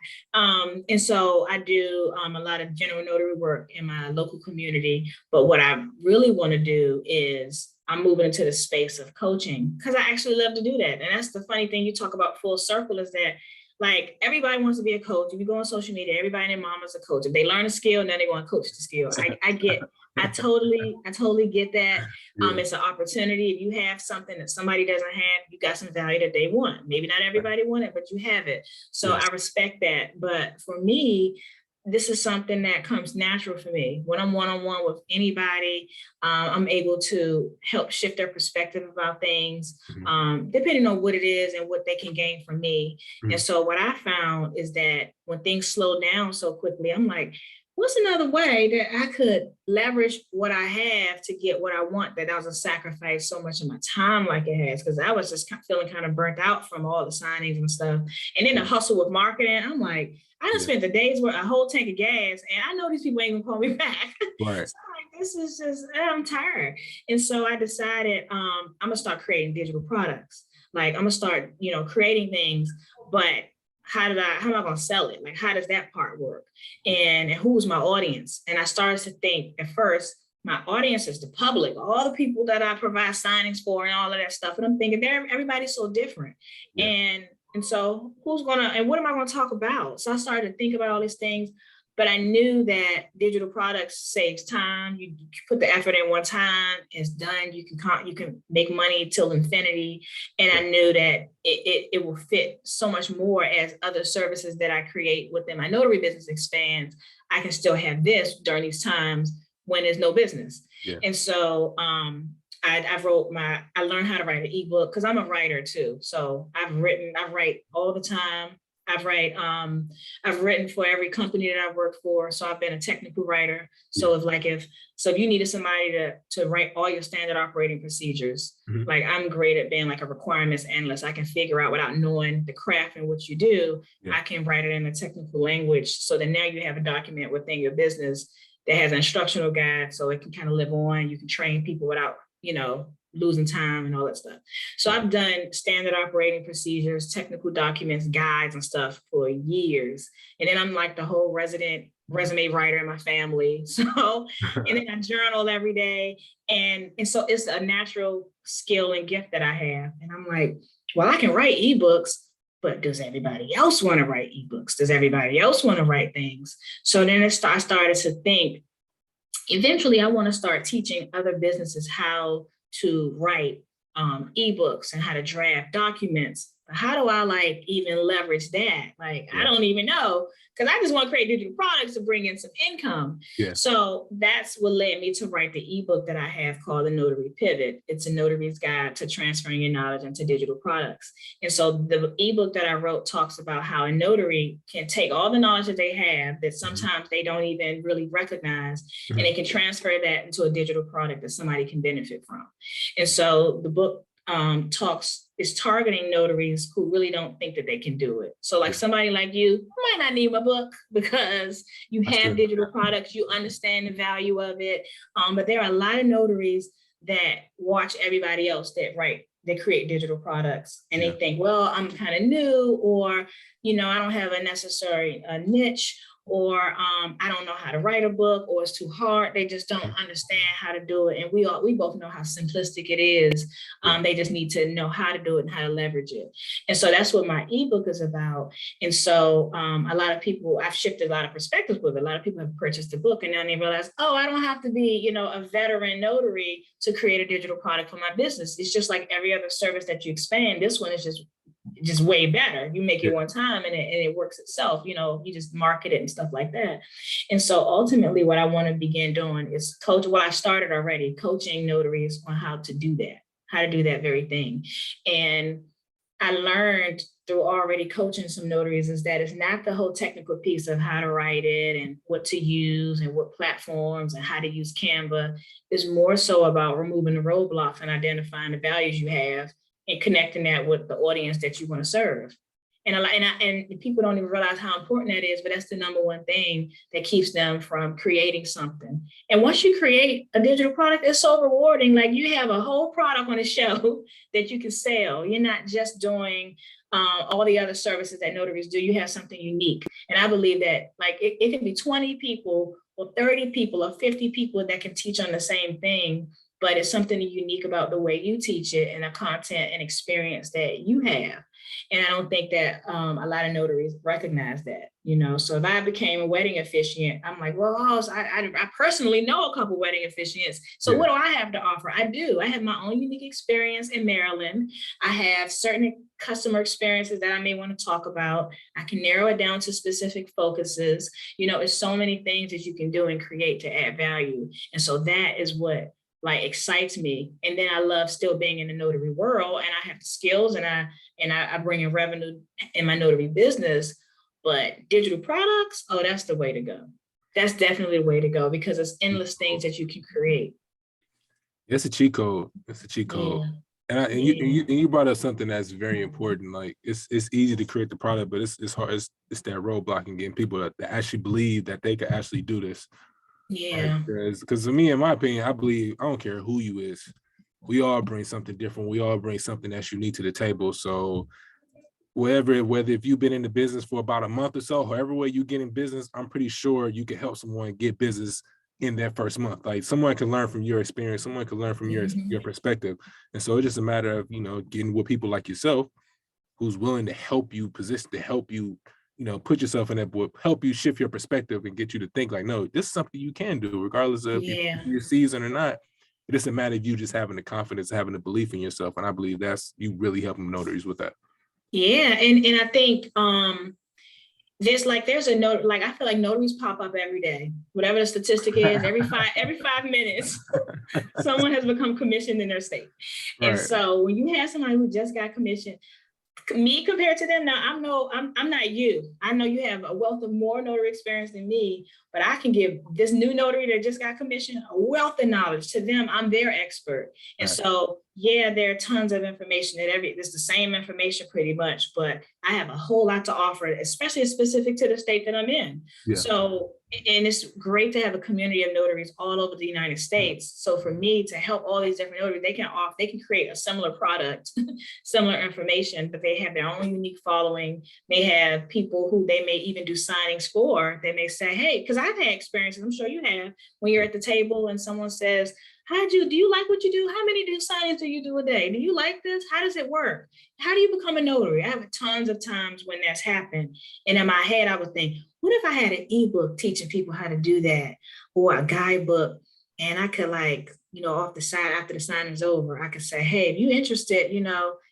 And so I do a lot of general notary work in my local community. But what I really want to do is I'm moving into the space of coaching because I actually love to do that. And that's the funny thing you talk about full circle is that like everybody wants to be a coach. If you go on social media, everybody and their mama's a coach. If they learn a skill, now they want to coach the skill. I totally get that. It's an opportunity. If you have something that somebody doesn't have, you got some value that they want. Maybe not everybody want it, but you have it. So I respect that. But for me, this is something that comes natural for me. When I'm one-on-one with anybody, I'm able to help shift their perspective about things, depending on what it is and what they can gain from me. And so what I found is that when things slow down so quickly, I'm like, what's another way that I could leverage what I have to get what I want that doesn't sacrifice so much of my time like it has? Because I was just feeling kind of burnt out from all the signings and stuff. And then the hustle with marketing, I'm like, I done spent the days with a whole tank of gas, and I know these people ain't gonna call me back. Right. So I'm like, this is just, I'm tired. And so I decided I'm gonna start creating digital products. Like I'm gonna start, creating things, but how am I going to sell it? Like, how does that part work? And who's my audience? And I started to think at first, my audience is the public, all the people that I provide signings for and all of that stuff. And I'm thinking everybody's so different. Yeah. And so and what am I going to talk about? So I started to think about all these things, but I knew that digital products saves time. You put the effort in one time, it's done. You can make money till infinity. And I knew that it will fit so much more as other services that I create within my notary business expands. I can still have this during these times when there's no business. Yeah. And so I learned how to write an ebook because I'm a writer too. So I write all the time. I've written for every company that I've worked for. So I've been a technical writer. So if you needed somebody to write all your standard operating procedures, like I'm great at being like a requirements analyst. I can figure out without knowing the craft and what you do, I can write it in a technical language. So that now you have a document within your business that has an instructional guide. So it can kind of live on. You can train people without, losing time and all that stuff. So I've done standard operating procedures, technical documents, guides and stuff for years. And then I'm like the whole resident resume writer in my family. So, and then I journal every day. And so it's a natural skill and gift that I have. And I'm like, well, I can write ebooks, but does everybody else want to write ebooks? Does everybody else want to write things? So then I started to think, eventually I want to start teaching other businesses how to write ebooks and how to draft documents. How do I even leverage that? I don't even know, because I just want to create digital products to bring in some income. Yeah. So that's what led me to write the ebook that I have called the Notary Pivot. It's a notary's guide to transferring your knowledge into digital products. And so the ebook that I wrote talks about how a notary can take all the knowledge that they have that sometimes they don't even really recognize, and they can transfer that into a digital product that somebody can benefit from. And so the book is targeting notaries who really don't think that they can do it. So somebody like you might not need my book because you have digital products, you understand the value of it. But there are a lot of notaries that watch everybody else that create digital products, and they think, well, I'm kind of new, or, I don't have a necessary niche, or I don't know how to write a book, or it's too hard. They just don't understand how to do it. And we both know how simplistic it is. They just need to know how to do it and how to leverage it. And so that's what my ebook is about. And so a lot of people, I've shifted a lot of perspectives with it. A lot of people have purchased the book and now they realize, oh, I don't have to be, a veteran notary to create a digital product for my business. It's just like every other service that you expand. This one is just way better. You make it one time and it works itself. You just market it and stuff like that. And so ultimately what I want to begin doing is I started already coaching notaries on how to do that very thing. And I learned through already coaching some notaries is that it's not the whole technical piece of how to write it and what to use and what platforms and how to use Canva. It's more so about removing the roadblocks and identifying the values you have and connecting that with the audience that you want to serve. And people don't even realize how important that is, but that's the number one thing that keeps them from creating something. And once you create a digital product, it's so rewarding. Like you have a whole product on the show that you can sell. You're not just doing all the other services that notaries do. You have something unique. And I believe that it can be 20 people or 30 people or 50 people that can teach on the same thing, but it's something unique about the way you teach it and the content and experience that you have. And I don't think that a lot of notaries recognize that, So if I became a wedding officiant, I'm like, well, I personally know a couple wedding officiants. So what do I have to offer? I do. I have my own unique experience in Maryland. I have certain customer experiences that I may want to talk about. I can narrow it down to specific focuses. It's so many things that you can do and create to add value. And so that is what excites me. And then I love still being in the notary world, and I have the skills and I bring in revenue in my notary business, but digital products, oh, that's the way to go. That's definitely the way to go because it's endless things that you can create. It's a cheat code. It's a cheat code. Yeah. And you brought up something that's very important. Like it's easy to create the product, but it's hard. It's that roadblock and getting people that actually believe that they could actually do this. Yeah. Because for me, in my opinion, I believe I don't care who you is. We all bring something different. We all bring something that's unique to the table. So whether if you've been in the business for about a month or so, however way you get in business, I'm pretty sure you can help someone get business in that first month. Like someone can learn from your experience, someone can learn from your perspective. And so it's just a matter of, getting with people like yourself who's willing to help you position, to help you, put yourself in that book, help you shift your perspective and get you to think like, no, this is something you can do, regardless of if you're seasoned or not. It doesn't matter if you just having the confidence, having the belief in yourself. And I believe that's you really helping notaries with that. Yeah. And I think there's a note, like I feel like notaries pop up every day, whatever the statistic is, every 5 minutes, someone has become commissioned in their state. Right. And so when you have somebody who just got commissioned, me compared to them, now I'm not you. I know you have a wealth of more notary experience than me, but I can give this new notary that just got commissioned a wealth of knowledge. To them, I'm their expert. And so, yeah, there are tons of information it's the same information pretty much, but I have a whole lot to offer, especially specific to the state that I'm in. Yeah. So, and it's great to have a community of notaries all over the United States. So for me to help all these different notaries, they can create a similar product, similar information, but they have their own unique following. They have people who they may even do signings for. They may say, hey, because I've had experiences, I'm sure you have, when you're at the table and someone says, do you like what you do? How many signings do you do a day? Do you like this? How does it work? How do you become a notary? I have tons of times when that's happened. And in my head, I would think, what if I had an ebook teaching people how to do that, or a guidebook, and I could off the side after the signing is over, I could say, hey, if you're interested,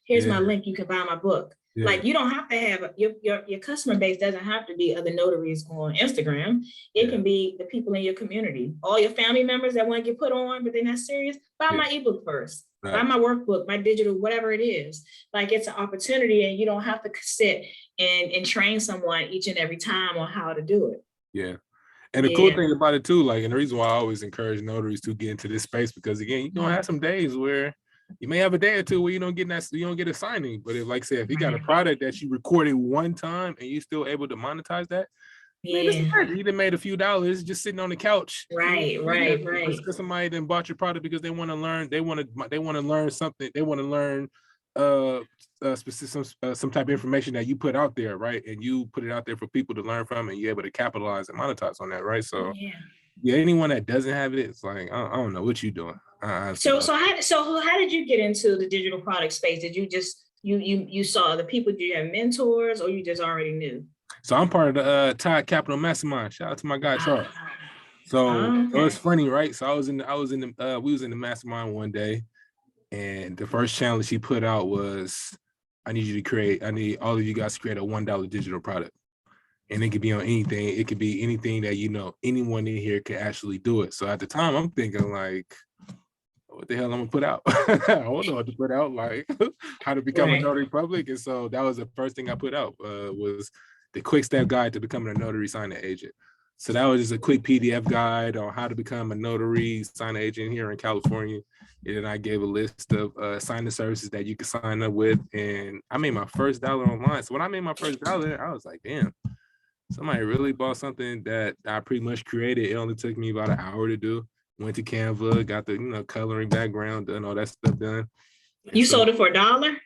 here's my link, you can buy my book. Yeah. Like you don't have to have your customer base doesn't have to be other notaries on Instagram. It can be the people in your community, all your family members that want to get put on, but they're not serious. Buy my ebook first. Right. Buy my workbook, my digital, whatever it is. Like it's an opportunity, and you don't have to sit and train someone each and every time on how to do it. Yeah. And the cool thing about it too, and the reason why I always encourage notaries to get into this space, because again, you're gonna have some days where you may have a day or two where you don't get a signing. But if you got a product that you recorded one time and you're still able to monetize that, man, you done made a few dollars just sitting on the couch. Right. Because somebody then bought your product because they want to learn. They want to learn something. They want to learn some type of information that you put out there, right? And you put it out there for people to learn from, and you're able to capitalize and monetize on that, right? So anyone that doesn't have it, it's like I don't know what you're doing. So how did you get into the digital product space? Did you just you saw other people? Did you have mentors, or you just already knew? So I'm part of the Tide Capital Mastermind. Shout out to my guy Charles. So it's funny, right? So we was in the mastermind one day, and the first challenge he put out was, I need all of you guys to create a $1 digital product. And it could be on anything. It could be anything that anyone in here could actually do it. So at the time, I'm thinking like, what the hell I'm gonna put out? I don't know what to put out, like how to become a notary public. And so that was the first thing I put out, was the quick step guide to becoming a notary signing agent. So that was just a quick PDF guide on how to become a notary signing agent here in California. And then I gave a list of signing services that you could sign up with. And I made my first $1 online. So when I made my first $1, I was like, damn, somebody really bought something that I pretty much created. It only took me about an hour to do. Went to Canva, got the coloring background, done all that stuff done. And you sold it for $1? It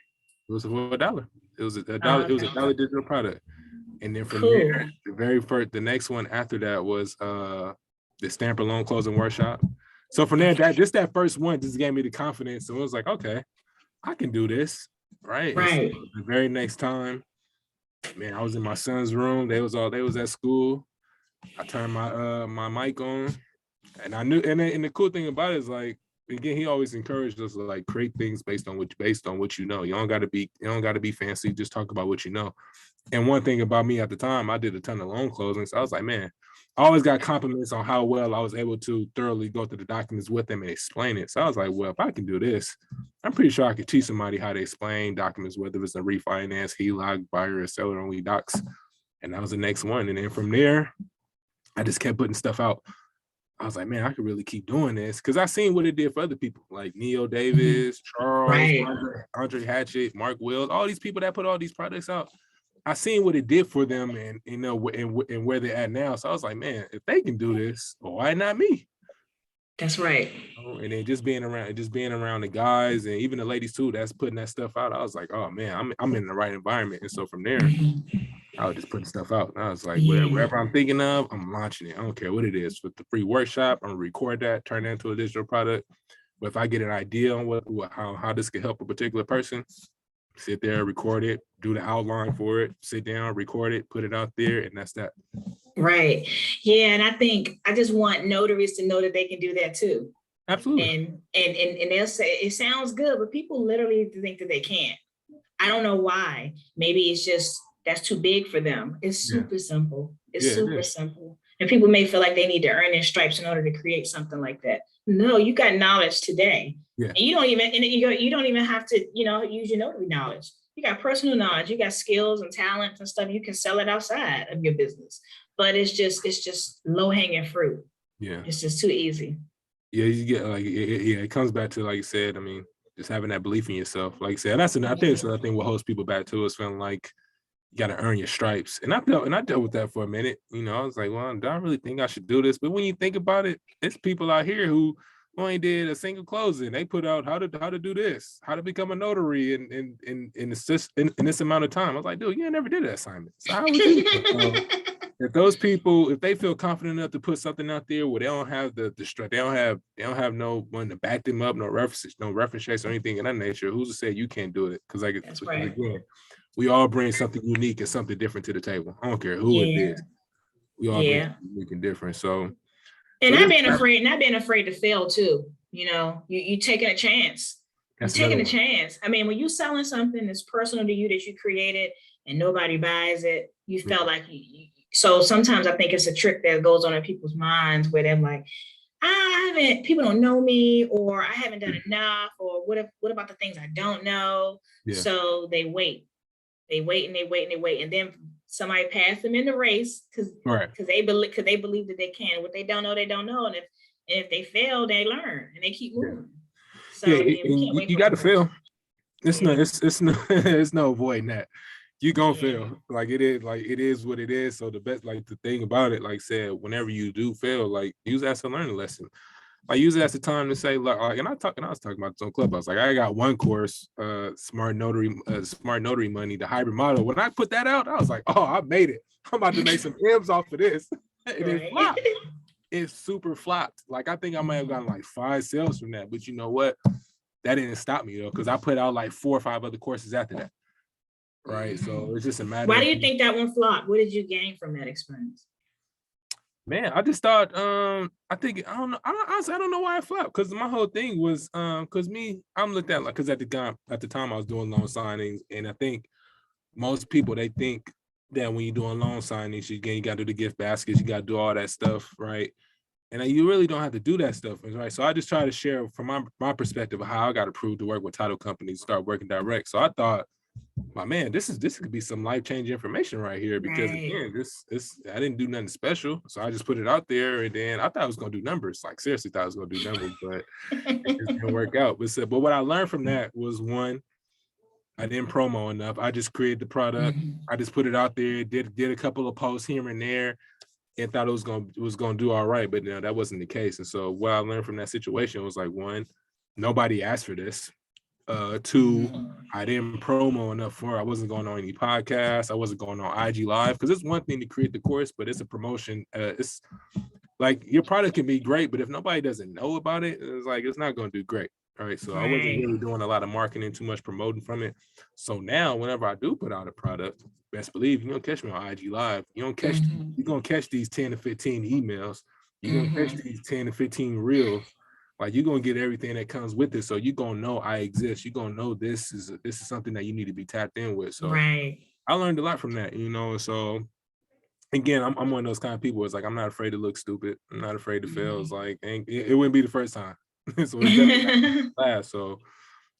was for $1. It was $1. It was $1 digital product. And then from there, the next one after that was the Stamper Loan Closing Workshop. So from there, that first one just gave me the confidence. So it was like, okay, I can do this, right? Right. So the very next time, man, I was in my son's room. They was at school. I turned my mic on, and I knew. And the cool thing about it is, like, again, he always encouraged us to like create things based on what you know. You don't got to be fancy. Just talk about what you know. And one thing about me at the time, I did a ton of loan closings. So I was like, man, I always got compliments on how well I was able to thoroughly go through the documents with them and explain it. So I was like, well, if I can do this, I'm pretty sure I could teach somebody how to explain documents, whether it's a refinance, HELOC, buyer, or seller only docs. And that was the next one. And then from there, I just kept putting stuff out. I was like, man, I could really keep doing this because I seen what it did for other people like Neo Davis, Charles, Right. Andre Hatchett, Mark Wills, all these people that put all these products out. I seen what it did for them, and you know, and where they're at now. So I was like, man, if they can do this, why not me? That's right. And then just being around the guys and even the ladies too that's putting that stuff out, I was like, oh man, I'm in the right environment. And so from there, I was just putting stuff out. And I was like, whatever I'm thinking of, I'm launching it. I don't care what it is. With the free workshop, I'm gonna record that, turn that into a digital product. But if I get an idea on how this could help a particular person, sit there, record it, do the outline for it, sit down, record it, put it out there, and that's that. Right. Yeah. And I think I just want notaries to know that they can do that too. Absolutely. And they'll say it sounds good, but people literally think that they can't. I don't know why. Maybe it's just that's too big for them. It's super simple. It's super simple. And people may feel like they need to earn their stripes in order to create something like that. No, you got knowledge today. Yeah. And you don't even have to, use your notary knowledge. You got personal knowledge, you got skills and talents and stuff. You can sell it outside of your business. But it's just low-hanging fruit. Yeah. It's just too easy. Yeah, you get like it comes back to, like you said, I mean, just having that belief in yourself. Like you said, I think it's another thing what holds people back too, is feeling like you got to earn your stripes. And I dealt with that for a minute. I was like, well, do I really think I should do this? But when you think about it, it's people out here who only did a single closing. They put out how to do this, how to become a notary in this amount of time. I was like, dude, you never did that assignment. So how would you? If those people, if they feel confident enough to put something out there where they don't have the strength, they don't have no one to back them up, no reference checks or anything of that nature, who's to say you can't do it? Because again, we all bring something unique and something different to the table. I don't care who it is. We all bring something unique and different. So, and not being afraid to fail too. You taking a chance. You're taking a chance. I mean, when you're selling something that's personal to you that you created and nobody buys it, you felt like so sometimes I think it's a trick that goes on in people's minds where they're like, people don't know me, or I haven't done enough, or what about the things I don't know? Yeah. So they wait. They wait and they wait and they wait. And then somebody passed them in the race because they believe that they can. What they don't know, they don't know. And if they fail, they learn and they keep moving. So you got to fail. It's no avoiding that. You gonna fail. Like it is what it is. So the thing about it, like I said, whenever you do fail, like use that as a learning lesson. Like use it as a time to say, like, and I was talking about this on Clubhouse. Like I got one course, Smart Notary Money, the hybrid model. When I put that out, I was like, oh, I made it. I'm about to make some M's off of this. And it flopped. It super flopped. Like I think I might have gotten like 5 sales from that. But you know what? That didn't stop me though, because I put out like 4 or 5 other courses after that. Right. So it's just a matter. Why do you think that one flopped? What did you gain from that experience? Man, I just thought, I don't know. Honestly, I don't know why it flopped. Because my whole thing was, because I'm looked at like, because at the time I was doing loan signings, and I think most people, they think that when you're doing loan signings, you got to do the gift baskets, you got to do all that stuff, right? And you really don't have to do that stuff, right? So I just try to share from my perspective of how I got approved to work with title companies, start working direct. So I thought, my man, this could be some life-changing information right here, because again, I didn't do nothing special, so I just put it out there, and then I thought I was gonna do numbers, like seriously thought I was gonna do numbers, but it just didn't work out. But what I learned from that was, one, I didn't promo enough. I just created the product, I just put it out there, did a couple of posts here and there, and thought it was gonna do all right, but that wasn't the case. And so what I learned from that situation was, like, one, nobody asked for this. 2, I didn't promo enough for it. I wasn't going on any podcasts. I wasn't going on IG Live, because it's one thing to create the course, but it's a promotion. It's like your product can be great, but if nobody doesn't know about it, it's not going to do great. All right. So I wasn't really doing a lot of marketing, too much promoting from it. So now whenever I do put out a product, best believe you're going to catch me on IG Live. You're going to catch these 10 to 15 emails. You're going to catch these 10 to 15 reels. Like, you're going to get everything that comes with it. So you're going to know I exist. You're going to know this is something that you need to be tapped in with. So I learned a lot from that, So again, I'm one of those kind of people. It's like, I'm not afraid to look stupid. I'm not afraid to fail. It's like, it wouldn't be the first time. So it's definitely not last. So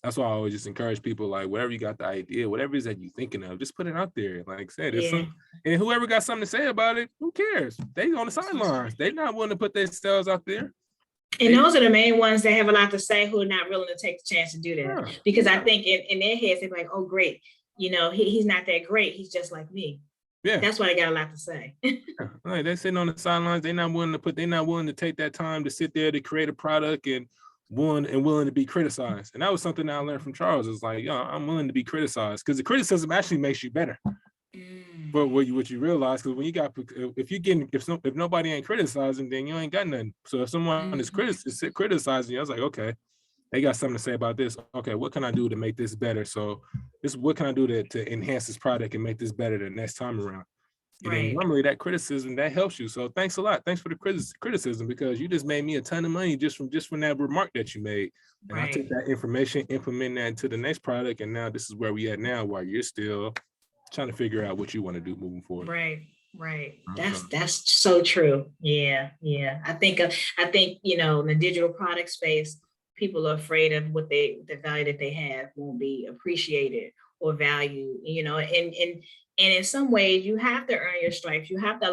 that's why I always just encourage people, like, whatever you got the idea, whatever it is that you're thinking of, just put it out there. Like I said, it's Yeah. some, and whoever got something to say about it, who cares? They on the sidelines. They not willing to put themselves out there. And those are the main ones that have a lot to say who are not willing to take the chance to do that. Yeah, because I think in their heads, they're like, oh, great. You know, he's not that great. He's just like me. Yeah. That's why they got a lot to say. Like, they're sitting on the sidelines. They're not willing to take that time to sit there to create a product and willing to be criticized. And that was something that I learned from Charles. It's like, yo, I'm willing to be criticized, because the criticism actually makes you better. But what you realize, because when you got, if nobody ain't criticizing, then you ain't got nothing. So if someone is criticizing you, I was like, okay, they got something to say about this. Okay, what can I do to make this better? So what can I do to enhance this product and make this better the next time around? And then normally that criticism, that helps you. So thanks a lot. Thanks for the criticism, because you just made me a ton of money just from that remark that you made. And I took that information, implement that into the next product. And now this is where we at now, while you're still trying to figure out what you want to do moving forward. Right. That's so true. Yeah. I think, you know, in the digital product space, people are afraid of the value that they have won't be appreciated or valued, you know, and in some ways you have to earn your stripes. You have to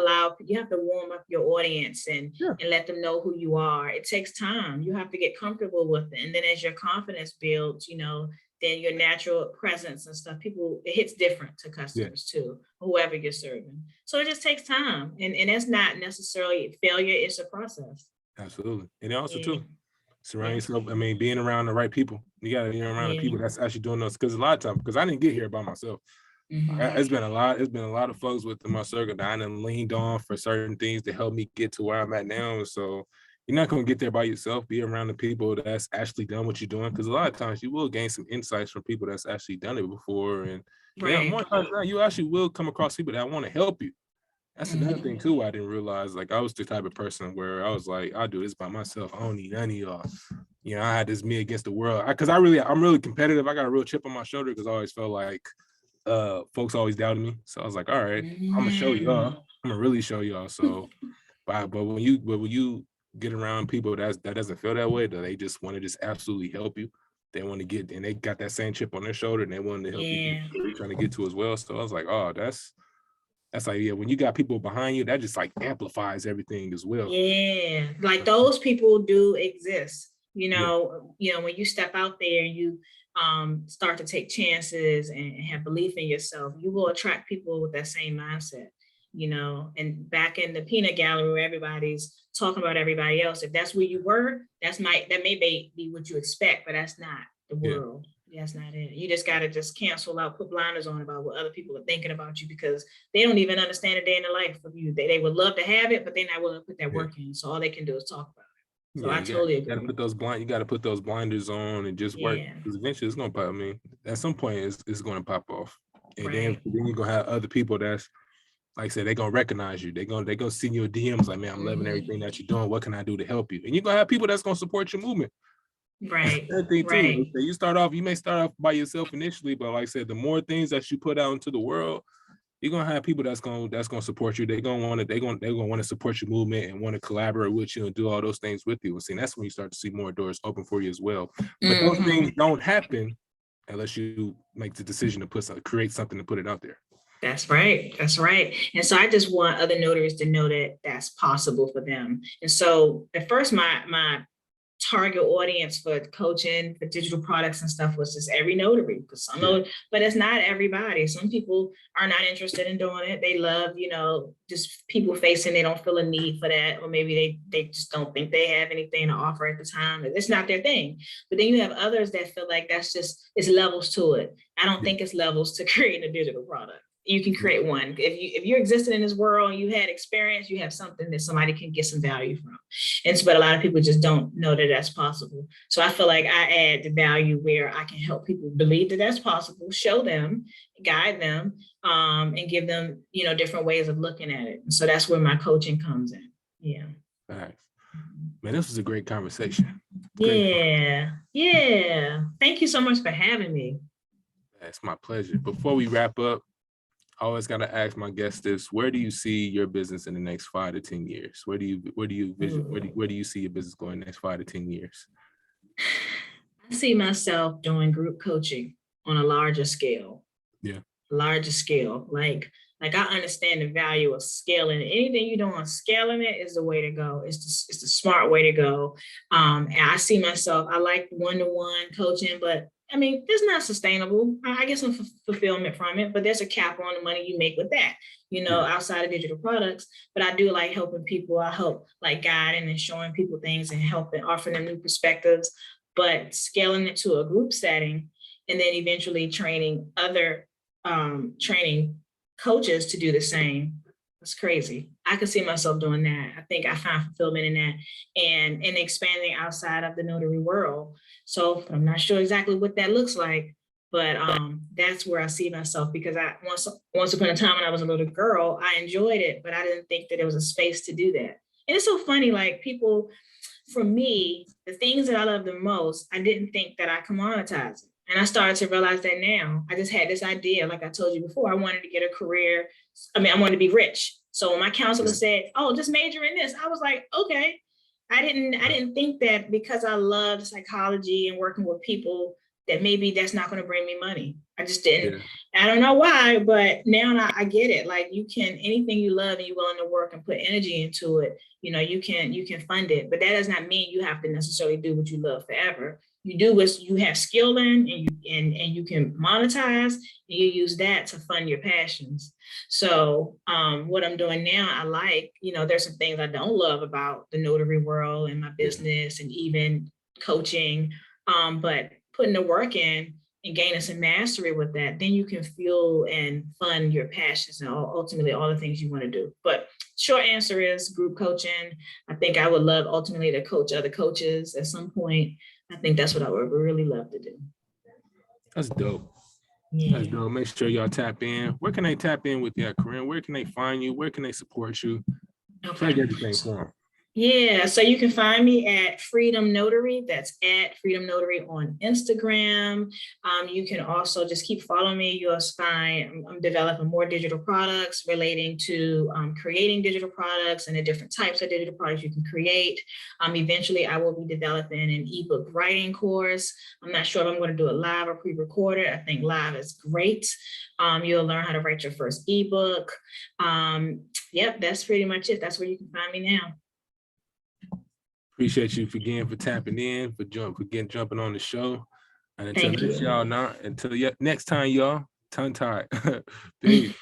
warm up your audience and let them know who you are. It takes time. You have to get comfortable with it. And then as your confidence builds, you know, then your natural presence and stuff, it hits different to customers too, whoever you're serving. So it just takes time. And that's not necessarily failure, it's a process. Absolutely. And also too, surround yourself. I mean, being around the right people. You got to be around the people that's actually doing those. Because a lot of times, because I didn't get here by myself. It's been a lot of folks within my circle that I done leaned on for certain things to help me get to where I'm at now. So you're not going to get there by yourself. Be around the people that's actually done what you're doing, because a lot of times you will gain some insights from people that's actually done it before. And more times now, you actually will come across people that want to help you. That's another thing too. I didn't realize, like, I was the type of person where I was like, I'll do this by myself. I don't need none of y'all. You know, I had this me against the world, because I'm really competitive. I got a real chip on my shoulder, because I always felt like folks always doubted me. So I was like, all right, I'm gonna show y'all. I'm gonna really show y'all. So but when you get around people that doesn't feel that way, that they just want to just absolutely help you, they want to get, and they got that same chip on their shoulder, and they want to help you get where you're trying to get to as well. So I was like, oh, that's like, when you got people behind you, that just like amplifies everything as well. Like those people do exist. You know, when you step out there and you start to take chances and have belief in yourself, you will attract people with that same mindset. You know, and back in the peanut gallery where everybody's talking about everybody else, if that's where you were, that may be what you expect, but that's not the world. That's not it. You just got to just cancel out, put blinders on about what other people are thinking about you, because they don't even understand a day in the life of you. They would love to have it, but they're not willing to put that work in. So all they can do is talk about it. So I totally agree. You got to put those blinders on and just work, because eventually it's going to pop. I mean, at some point it's going to pop off. And then you're going to have other people that's, like I said, they're going to recognize you. They're going to send you a DMs like, man, I'm loving everything that you're doing. What can I do to help you? And you're going to have people that's going to support your movement. Right. Too. You may start off by yourself initially, but like I said, the more things that you put out into the world, you're gonna have people that's gonna support you. They're gonna want to support your movement and want to collaborate with you and do all those things with you. And see, that's when you start to see more doors open for you as well. But those things don't happen unless you make the decision to create something to put it out there. That's right. And so I just want other notaries to know that that's possible for them. And so at first, my target audience for coaching for digital products and stuff was just every notary, because but it's not everybody. Some people are not interested in doing it. They love, just people facing, they don't feel a need for that, or maybe they just don't think they have anything to offer at the time. It's not their thing. But then you have others that feel like it's levels to it. I don't think it's levels to creating a digital product. You can create one. If you're existing in this world and you had experience, you have something that somebody can get some value from. But a lot of people just don't know that that's possible. So I feel like I add the value where I can help people believe that that's possible, show them, guide them, and give them, different ways of looking at it. And so that's where my coaching comes in. Yeah. All right. Man, this was a great conversation. Yeah. Thank you so much for having me. It's my pleasure. Before we wrap up, I always got to ask my guests this: where do you see your business in the next 5 to 10 years? Where do you see your business going in the next 5 to 10 years? I I see myself doing group coaching on a larger scale. Yeah. Larger scale. Like I understand the value of scaling. Anything you do on scaling it is the way to go. It's the smart way to go. And I see myself, I like one-to-one coaching, but I mean, it's not sustainable. I get some fulfillment from it, but there's a cap on the money you make with that, outside of digital products. But I do like helping people. I help like guiding and showing people things and helping, offering them new perspectives, but scaling it to a group setting and then eventually training other training coaches to do the same. It's crazy. I could see myself doing that. I think I find fulfillment in that and expanding outside of the notary world. So I'm not sure exactly what that looks like, but that's where I see myself because I once upon a time when I was a little girl, I enjoyed it, but I didn't think that there was a space to do that. And it's so funny, like people, for me, the things that I love the most, I didn't think that I could monetize it. And I started to realize that now. I just had this idea, like I told you before, I wanted to get a career. I wanted to be rich. So when my counselor said, "Oh, just major in this," I was like, okay. I didn't think that because I loved psychology and working with people that maybe that's not going to bring me money. I just didn't. Yeah. I don't know why, but now I get it. Like anything you love and you're willing to work and put energy into it, you can fund it. But that does not mean you have to necessarily do what you love forever. You do what you have skill in and you can monetize and you use that to fund your passions. So what I'm doing now, I like, there's some things I don't love about the notary world and my business and even coaching, but putting the work in and gaining some mastery with that, then you can fuel and fund your passions and ultimately all the things you want to do. But short answer is group coaching. I think I would love ultimately to coach other coaches at some point. I think that's what I would really love to do. That's dope. Yeah. That's dope. Make sure y'all tap in. Where can they tap in with you, Corinne? Where can they find you? Where can they support you? Okay. Plug everything for them. Yeah, so you can find me at Freedom Notary. That's at Freedom Notary on Instagram. You can also just keep following me. You'll find I'm developing more digital products relating to creating digital products and the different types of digital products you can create. Eventually, I will be developing an ebook writing course. I'm not sure if I'm going to do it live or pre-recorded. I think live is great. You'll learn how to write your first ebook. Yep, that's pretty much it. That's where you can find me now. Appreciate you for tapping in, for jumping on the show. And until next time, y'all, tongue tied. Peace.